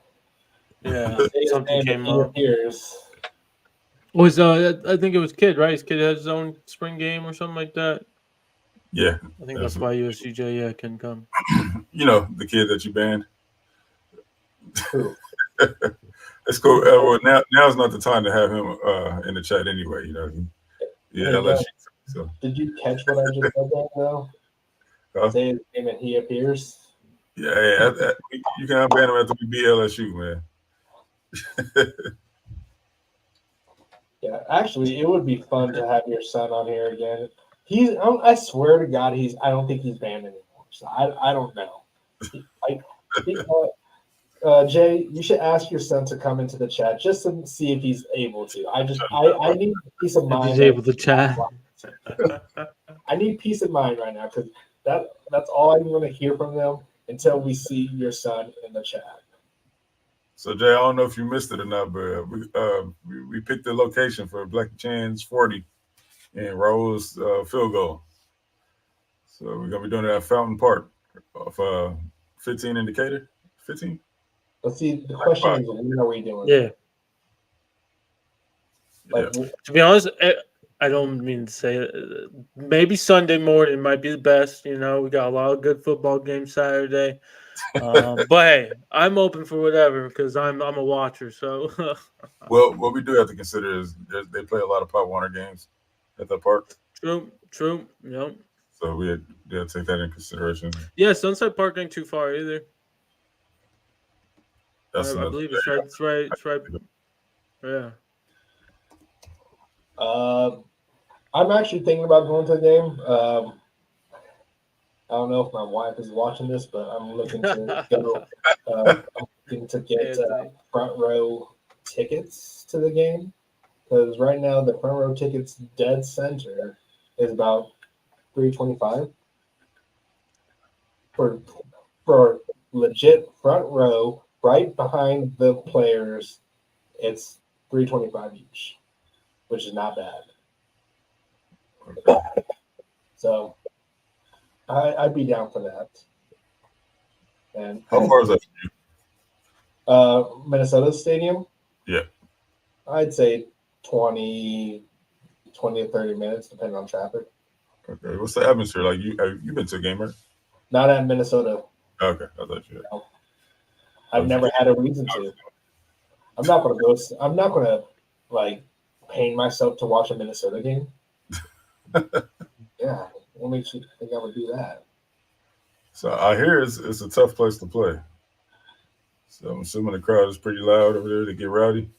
yeah, something came up. I think it was Kid, right? His kid had his own spring game or something like that. Yeah, I think that's why USCJ can come. The kid that you banned. That's cool. Well, now's not the time to have him in the chat anyway. LSU. So. Did you catch what I just said there, though? Say his name and he appears. Yeah, you can unban him after we beat LSU, man. Yeah, actually, it would be fun to have your son on here again. I swear to God, I don't think he's banned anymore. So I don't know. Jay, you should ask your son to come into the chat just to see if he's able to. I need peace of mind. If he's able to chat. I need peace of mind right now because that's all I'm going to hear from them until we see your son in the chat. So Jay, I don't know if you missed it or not, but we picked the location for Black Chan's 40 and Raul's field goal. So we're gonna be doing it at Fountain Park of 15 indicator. 15. Let's see. The question is, when are we doing? Yeah. To be honest, I don't mean to say it. Maybe Sunday morning might be the best. We got a lot of good football games Saturday. But hey, I'm open for whatever because I'm a watcher. So, well, what we do have to consider is they play a lot of Pop Warner games at the park. True. Yep. So we have to take that into consideration. Yeah, Sunset Park ain't too far either. That's I another. believe it's right. It's right. It's right. Yeah. I'm actually thinking about going to the game. I don't know if my wife is watching this, but I'm looking to go. I'm looking to get Anthony. front row tickets to the game because right now the front row tickets dead center is about $325 for legit front row right behind the players. It's $325 each, which is not bad. Okay. So I'd be down for that. And How far is that from you? Minnesota Stadium, Yeah. I'd say 20 to 30 minutes, depending on traffic. Okay. What's the atmosphere like? You been to a game, right? Not at Minnesota. Okay, I thought you had. No. I've never had a reason to. I'm not gonna go. I'm not gonna like pain myself to watch a Minnesota game. Yeah, what makes you think I would do that? So I hear it's a tough place to play. So I'm assuming the crowd is pretty loud over there to get rowdy.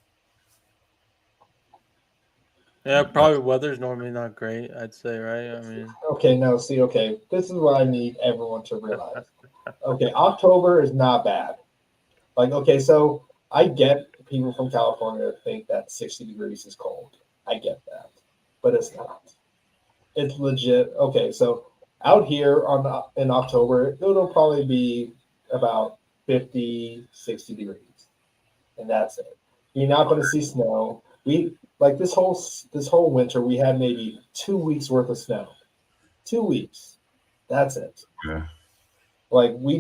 Yeah, probably weather's normally not great, I'd say, right? I mean, Okay, now see. Okay, this is what I need everyone to realize. Okay, October is not bad. Like, okay, so I get people from California think that 60 degrees is cold. I get that, but it's not. It's legit. Okay, so out here in October, it'll probably be about 50, 60 degrees, and that's it. You're not going to see snow. We like this whole winter, we had maybe 2 weeks worth of snow. 2 weeks. That's it. Yeah. Like we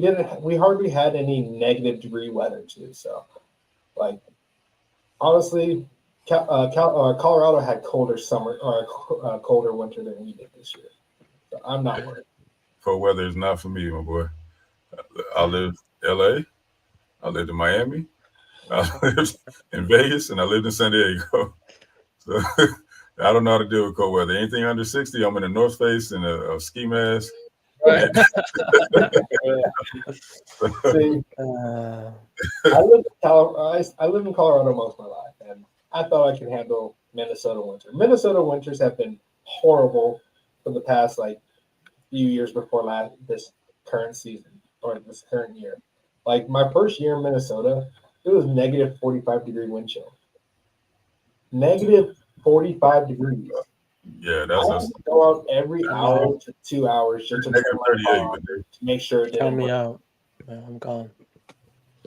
hardly had any negative degree weather too. So, like honestly, Colorado had colder summer or colder winter than we did this year. So I'm not worried. Cold weather is not for me, my boy. I lived LA, I lived in Miami, I lived in Vegas, and I lived in San Diego. So I don't know how to deal with cold weather. Anything under 60, I'm in a North Face and a ski mask. right. See, Uh, I lived in Colorado most of my life, and I thought I could handle Minnesota winter. Minnesota winters have been horrible for the past like few years before this current season or this current year. Like my first year in Minnesota, it was negative 45-degree wind chill. Negative 45 degrees. Yeah, I had that's to go out every Yeah. hour to 2 hours just to turn negative my 38. car on to make sure it count didn't me work. out. Yeah, I'm gone.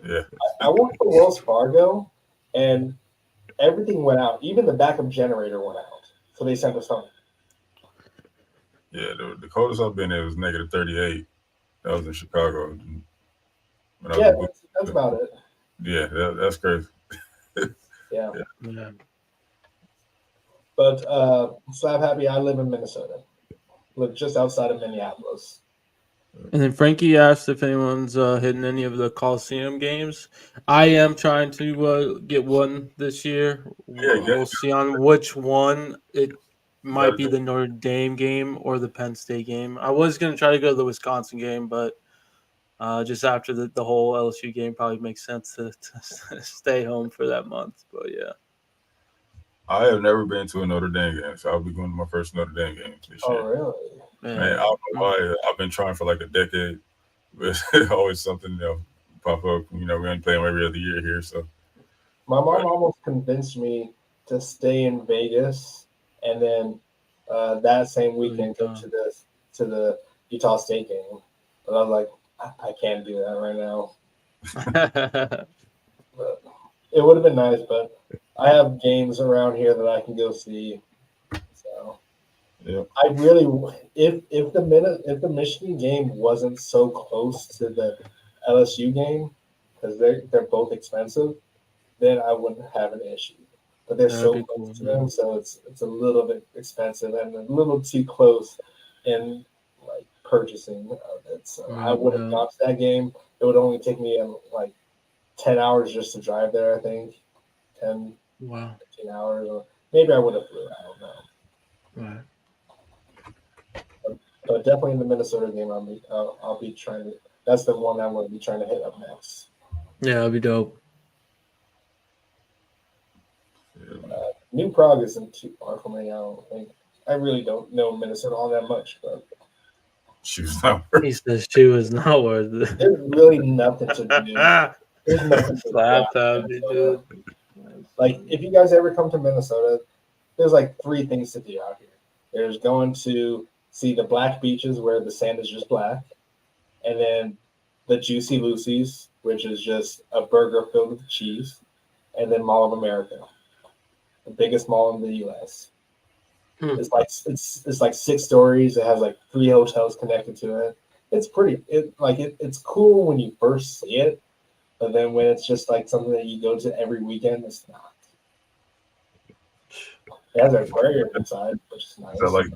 Yeah, I worked for Wells Fargo, and everything went out. Even the backup generator went out. So they sent us home. yeah. The coldest I've been in was negative 38. That was in Chicago. When I was Yeah, in that's about it. Yeah, that's crazy. Yeah. Yeah. But Slab Happy, I live in Minnesota. Live just outside of Minneapolis. And then Frankie asked if anyone's hitting any of the Coliseum games. I am trying to get one this year. Yeah, We'll see on which one. It might be yeah. the Notre Dame game or the Penn State game. I was going to try to go to the Wisconsin game, but just after the whole LSU game, probably makes sense to stay home for that month. But yeah. I have never been to a Notre Dame game, so I'll be going to my first Notre Dame game this Oh, year. really? Man, Man, I don't know why. I've been trying for like a decade, but it's always something pop up. We only play them every other year here, so My mom almost convinced me to stay in Vegas and then that same weekend go to the Utah State game. But I was like, I can't do that right now. But it would have been nice, but I have games around here that I can go see. So yeah. I really, if the Michigan game wasn't so close to the LSU game, because they're both expensive, then I wouldn't have an issue. But they're That'd so be close cool, to man. them, so it's a little bit expensive and a little too close in like purchasing of it. So I would have gone to that game. It would only take me like 10 hours just to drive there. I think 10, Wow. 15 hours, or maybe I would have flew. I don't know. Right. But definitely in the Minnesota game, I'll be trying to. That's the one I'm going to be trying to hit up next. Yeah, that'd be dope. New Prague isn't too far from me. I don't think. I really don't know Minnesota all that much, but She was not. He says she was not worth it. there's really nothing to do. There's nothing to do. Laugh out at in me, Minnesota. dude. Like, if you guys ever come to Minnesota, there's like 3 things to do out here. There's going to see the black beaches where the sand is just black, and then the Juicy Lucy's, which is just a burger filled with cheese, and then Mall of America, the biggest mall in the U.S. It's like 6 stories. It has like 3 hotels connected to it. It's pretty. It's cool when you first see it, but then when it's just like something that you go to every weekend, it's not. It has an aquarium inside, which is nice. Is that like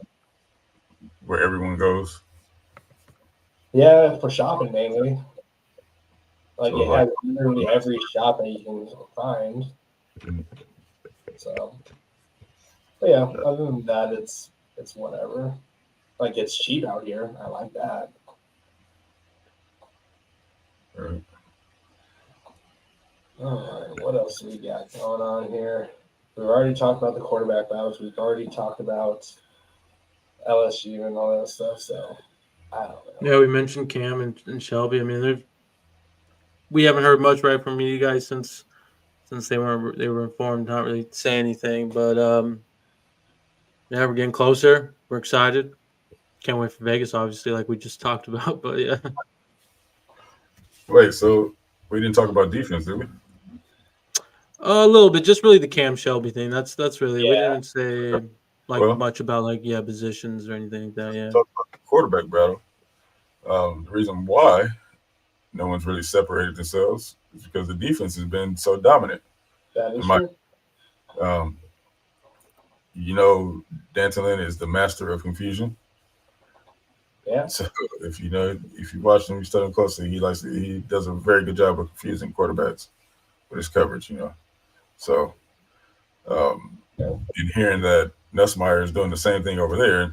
where everyone goes? Yeah, for shopping mainly. Like So, it has literally every shop that you can find. So, but yeah. Other than that, it's whatever. Like it's cheap out here. I like that. Right. All right, what else do we got going on here? We've already talked about the quarterback battles. We've already talked about LSU and all that stuff. So I don't know. Yeah, we mentioned Cam and Shelby. I mean, we haven't heard much right from you guys since they were informed. Not really say anything, but yeah, we're getting closer. We're excited. Can't wait for Vegas, obviously, like we just talked about. But yeah. Wait, so we didn't talk about defense, did we? A little bit, just really the Cam Shelby thing. That's really we Yeah. didn't say much about positions or anything like that. Yeah. Talk about the quarterback battle. The reason why no one's really separated themselves is because the defense has been so dominant. That is true. D'Antolin is the master of confusion. Yeah. So if you watch him, you study him closely, he does a very good job of confusing quarterbacks with his coverage. So in hearing that Nussmeier is doing the same thing over there,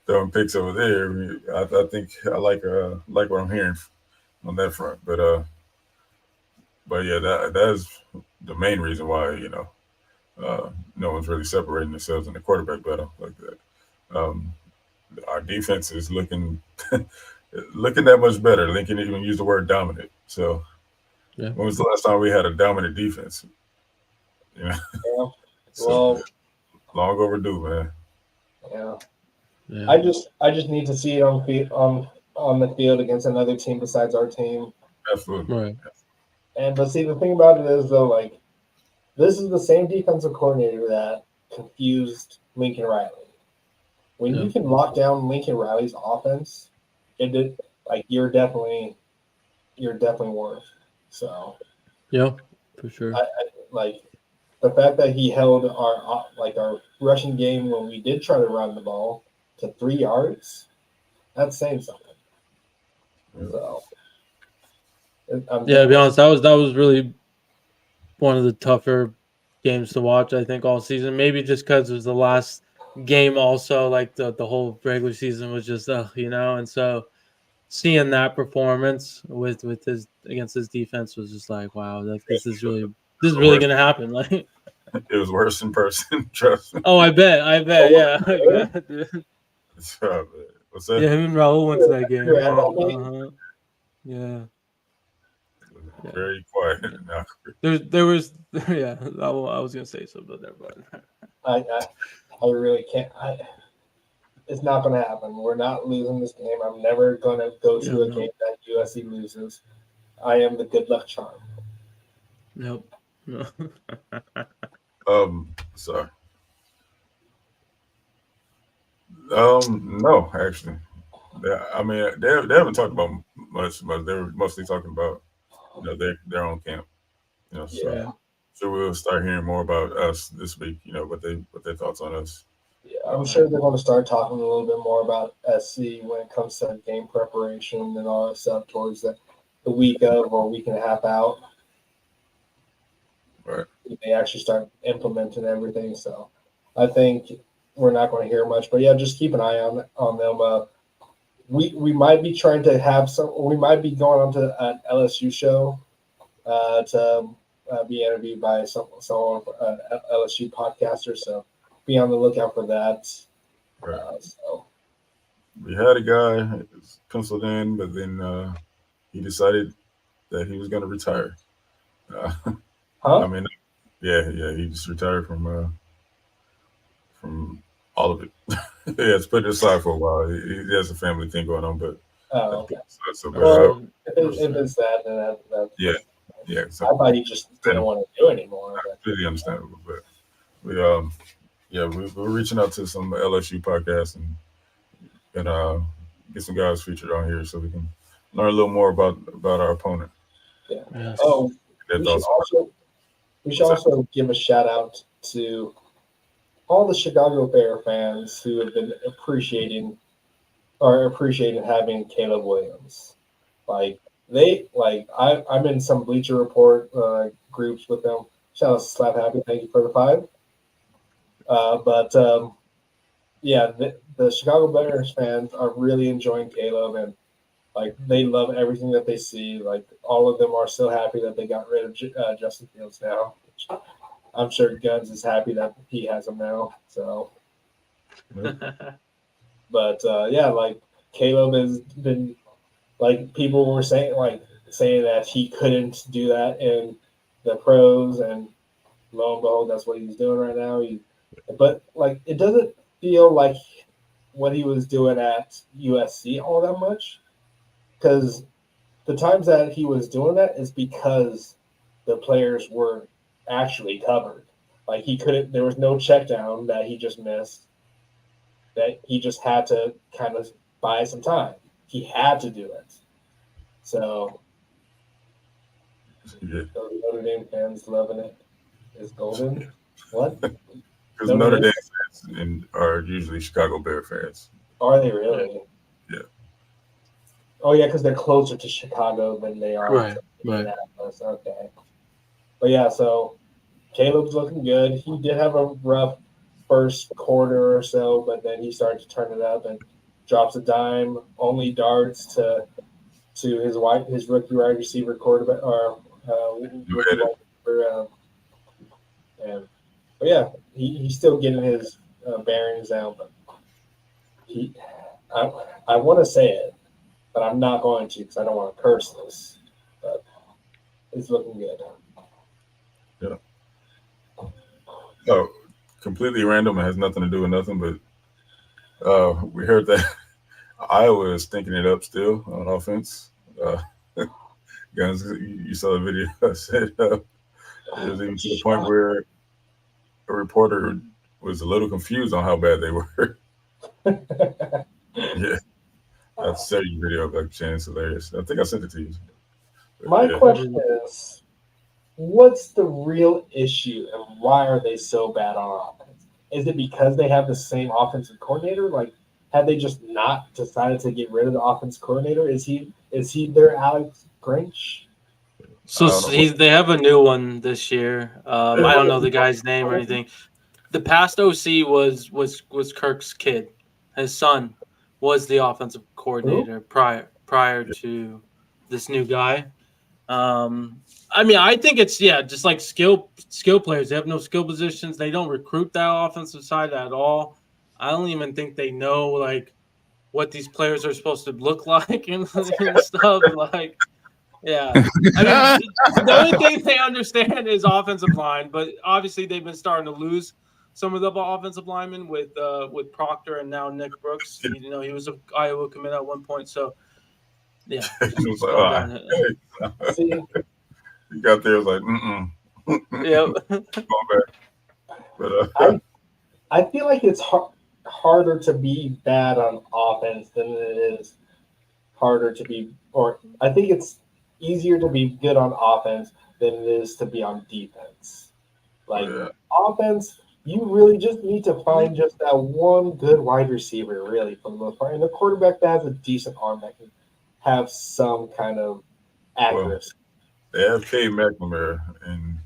throwing picks over there, I think I like what I'm hearing on that front. But yeah, that is the main reason why no one's really separating themselves in the quarterback battle like that. Our defense is looking that much better. Lincoln even used the word dominant. So when was the last time we had a dominant defense? Yeah. So, Well, long overdue, man. Yeah. Yeah. I just need to see it on the field against another team besides our team. Absolutely. Right. But see, the thing about it is though, like this is the same defensive coordinator that confused Lincoln Riley. When you can lock down Lincoln Riley's offense, you're definitely worth. So yeah, for sure. I like the fact that he held our rushing game when we did try to run the ball to 3 yards. That's saying something. So, to be honest, that was really one of the tougher games to watch, I think, all season. Maybe just because it was the last game also, like the whole regular season was just and so seeing that performance with his against his defense was just like, wow, this is really gonna happen. Like it was worse in person, trust me. Oh, I bet, yeah. What's that? Yeah, him and Raul went to that game. Yeah. Very quiet. There was I was gonna say something, but never mind. I really can't. It's not going to happen. We're not losing this game. I'm never going to go to a game that USC loses. I am the good luck charm. Nope. No. Sorry. No, actually. I mean, they haven't talked about much. They were mostly talking about their own camp. So we'll start hearing more about us this week. What their thoughts on us. Yeah, I'm sure they're going to start talking a little bit more about SC when it comes to game preparation and all that stuff towards the week of or week and a half out. Right. They actually start implementing everything. So I think we're not going to hear much. But yeah, just keep an eye on them. We might be trying to have we might be going on to an LSU show to be interviewed by some LSU podcaster. So be on the lookout for that. Right. So We had a guy penciled in, but then he decided that he was going to retire. I mean, yeah, he just retired from all of it. Yeah, it's put it aside for a while. He has a family thing going on, but okay. so, Well, if it's that, then that's yeah. So I thought he just didn't want to do it anymore. But. Completely understandable, but we're reaching out to some LSU podcasts and get some guys featured on here so we can learn a little more about our opponent. Yeah. Yes. Oh, we should also give a shout out to all the Chicago Bear fans who have been appreciating having Caleb Williams. I'm in some Bleacher Report groups with them. Shout out to Slap Happy, thank you for the 5. The Chicago Bears fans are really enjoying Caleb, and they love everything that they see. All of them are so happy that they got rid of Justin Fields now. I'm sure Guns is happy that he has him now. So, but Caleb has been people were saying that he couldn't do that in the pros, and lo and behold, that's what he's doing right now. But it doesn't feel like what he was doing at USC all that much, because the times that he was doing that is because the players were actually covered. He couldn't. There was no check down that he just missed. That he just had to kind of buy some time. He had to do it. So, those Notre Dame fans loving it. Is golden. What? Because Notre Dame fans are usually Chicago Bear fans. Are they really? Yeah. Oh yeah, because they're closer to Chicago than they are to Indianapolis. Okay. But yeah, so Caleb's looking good. He did have a rough first quarter or so, but then he started to turn it up and drops a dime, only darts to his rookie wide receiver quarterback or but yeah, he's still getting his bearings down. But I want to say it, but I'm not going to because I don't want to curse this. But it's looking good. Yeah. Oh, completely random. It has nothing to do with nothing, but we heard that Iowa is thinking it up still on offense. Guys, you saw the video. I said it was even to the point where a reporter was a little confused on how bad they were. Yeah. I'll send you a video of that chance. Hilarious. I think I sent it to you. My question is, what's the real issue and why are they so bad on offense? Is it because they have the same offensive coordinator? Have they just not decided to get rid of the offensive coordinator? Is he their Alex Grinch? So they have a new one this year. I don't know the guy's name or anything. The past OC was Kirk's kid. His son was the offensive coordinator prior to this new guy. I think it's just like skill players. They have no skill positions. They don't recruit that offensive side at all. I don't even think they know what these players are supposed to look like and stuff. Yeah. The only thing they understand is offensive line, but obviously they've been starting to lose some of the offensive linemen with Proctor and now Nick Brooks. He was an Iowa commit at one point, so yeah. He was like, See, he got there, was like, yeah. But I feel like it's harder to be bad on offense than it is harder to be, or I think it's easier to be good on offense than it is to be on defense. Offense, you really just need to find just that one good wide receiver, really, for the most part, and a quarterback that has a decent arm that can have some kind of accuracy. They have Cade McNamara, and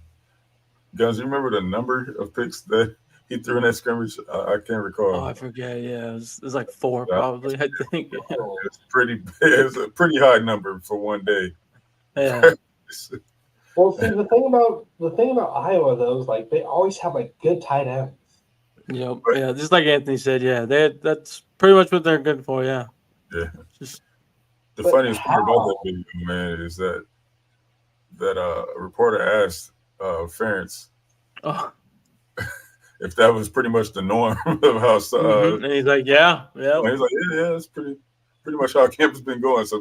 Guns, you remember the number of picks that he threw in that scrimmage? I can't recall. Oh, I forget. Yeah, it was like 4 probably. I think it's a pretty high number for one day. Yeah. Well, see, the thing about Iowa though is like they always have like good tight ends. Yep. Yeah, just like Anthony said, yeah, that's pretty much what they're good for. Yeah. Yeah. Just The But funniest part about that how? video, man, is that a reporter asked Ferentz oh. if that was pretty much the norm of how. And he's like, yeah, yeah. He's like, yeah, that's pretty much how camp has been going. So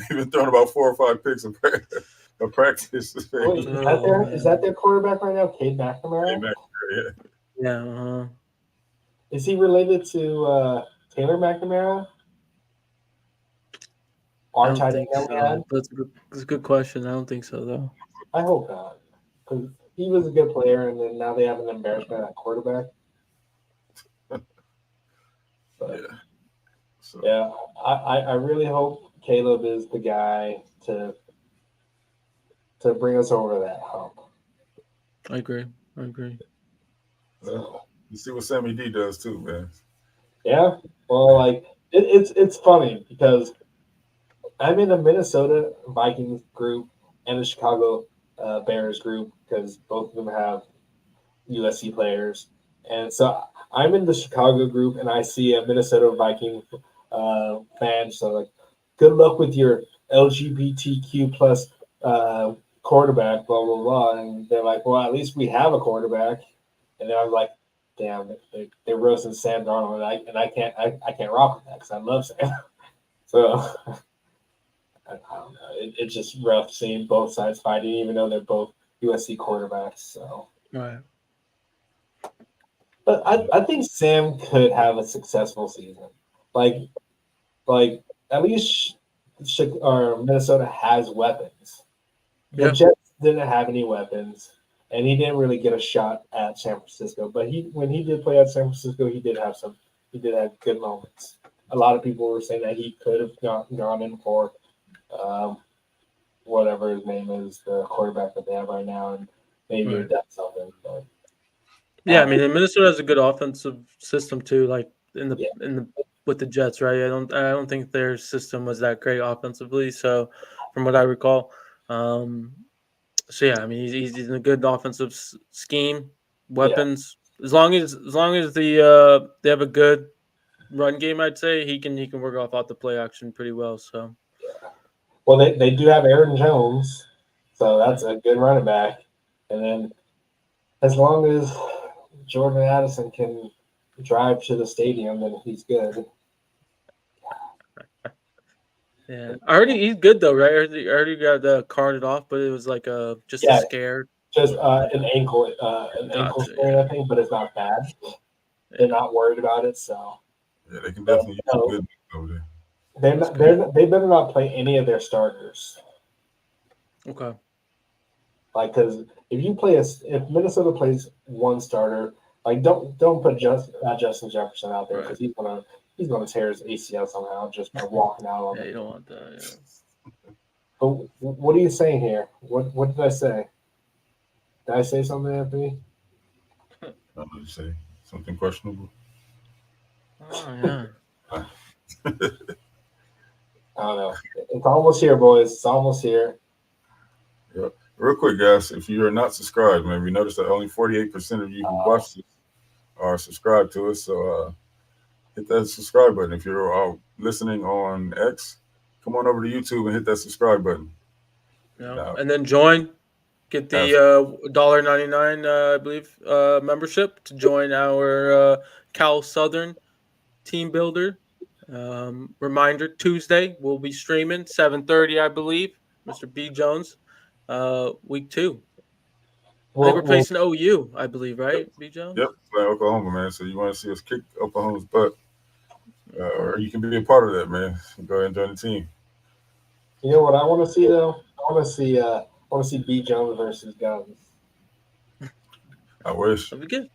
he's been throwing about 4 or 5 picks of practice. Wait, is that their quarterback right now, Cade McNamara? Yeah. Yeah. Uh-huh. Is he related to Taylor McNamara? I don't think so. That's a good question. I don't think so though. I hope not, because he was a good player, and then now they have an embarrassment at quarterback. But, Yeah. So. Yeah, I really hope Caleb is the guy to bring us over that hump. I agree. You see what Sammy D does too, man. Yeah, well, like it's funny because I'm in the Minnesota Vikings group and the Chicago Bears group because both of them have USC players, and so I'm in the Chicago group and I see a Minnesota Viking fan. So like, good luck with your LGBTQ plus quarterback, blah blah blah. And they're like, well, at least we have a quarterback. And then I'm like, damn, they're roasting Sam Darnold, and I can't rock with that because I love Sam. So I don't know. It's just rough seeing both sides fighting, even though they're both USC quarterbacks. So. Right. But I think Sam could have a successful season. Like at least Minnesota has weapons. The Jets didn't have any weapons, and he didn't really get a shot at San Francisco. But when he did play at San Francisco, he did have good moments. A lot of people were saying that he could have gone in for whatever his name is, the quarterback that they have right now, and maybe a depth something. But yeah, I mean, Minnesota has a good offensive system too. Like in the with the Jets, right? I don't think their system was that great offensively. So, from what I recall, so yeah, I mean, he's in a good offensive scheme, weapons. Yeah. As long as they have a good run game, I'd say he can work off the play action pretty well. So, yeah. Well, they do have Aaron Jones, so that's a good running back, and then as long as Jordan Addison can drive to the stadium, then he's good. Yeah, he's good though, right? I already got carted off, but it was like a scare. Just an ankle sprain, I think, but it's not bad. They're not worried about it, so yeah, they can definitely use a good over there. They better not play any of their starters. Okay. Like, because if Minnesota plays one starter, like don't put Justin Jefferson out there because he's gonna tear his ACL somehow just by walking out on. Yeah, you don't want that. Yeah. But what are you saying here? What did I say? Did I say something, Anthony? I'm going to say something questionable. Oh yeah. I don't know. It's almost here, boys. It's almost here. Yeah. Real quick, guys, if you are not subscribed, man, we noticed that only 48% of you who watch this are subscribed to us. So hit that subscribe button. If you're listening on X, come on over to YouTube and hit that subscribe button. Yeah. And then join. Get the $1.99, I believe, membership to join our Cal Southern team builder. Reminder: Tuesday we'll be streaming 7:30, I believe. Mr. B Jones, week 2. I think we're facing OU, I believe, right, B Jones? Yep, playing Oklahoma, man. So you want to see us kick Oklahoma's butt, or you can be a part of that, man. Go ahead and join the team. You know what I want to see though? I want to see B Jones versus Guns. I wish. That'd be good.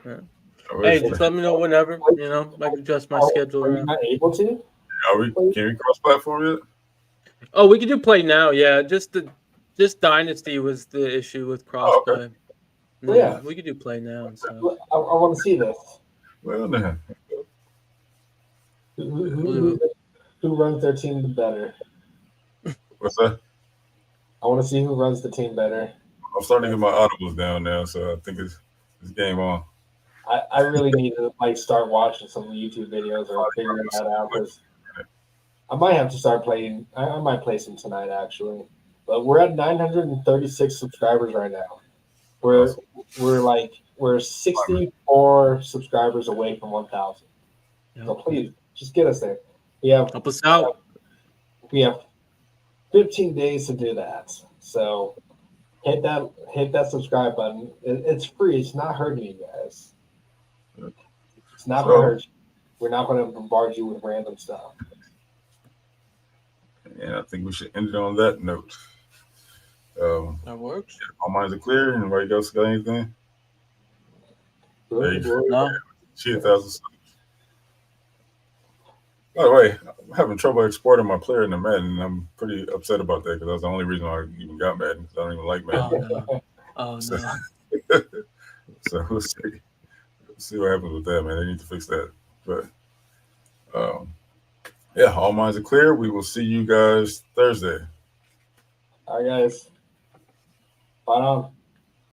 Yeah. Hey, just let me know whenever. You know, I can adjust my schedule. Are you not able to? Can we cross-platform yet? Oh, we can do play now. Yeah, just Dynasty was the issue with crossplay. Oh, okay. Yeah, we could do play now. So. I want to see this. Well, then. Who runs their team the better? What's that? I want to see who runs the team better. I'm starting to get my audibles down now, so I think it's game on. I really need to start watching some YouTube videos or figuring that out because I might have to start playing. I might play some tonight actually. But we're at 936 subscribers right now. We're Awesome. we're 64 subscribers away from 1,000. Yep. So please just get us there. Help us out. We have 15 days to do that. So hit that subscribe button. It's free. It's not hurting you guys. It's not going to hurt you. We're not going to bombard you with random stuff. And I think we should end it on that note. That works. All minds are clear. Anybody else got anything? No. She 1,000. By the way, I'm having trouble exporting my player in the Madden, and I'm pretty upset about that because that's the only reason I even got Madden. Because I don't even like Madden. Oh no! So we'll see. See what happens with that, man. They need to fix that. But yeah, all minds are clear. We will see you guys Thursday. All right, guys. Bye on.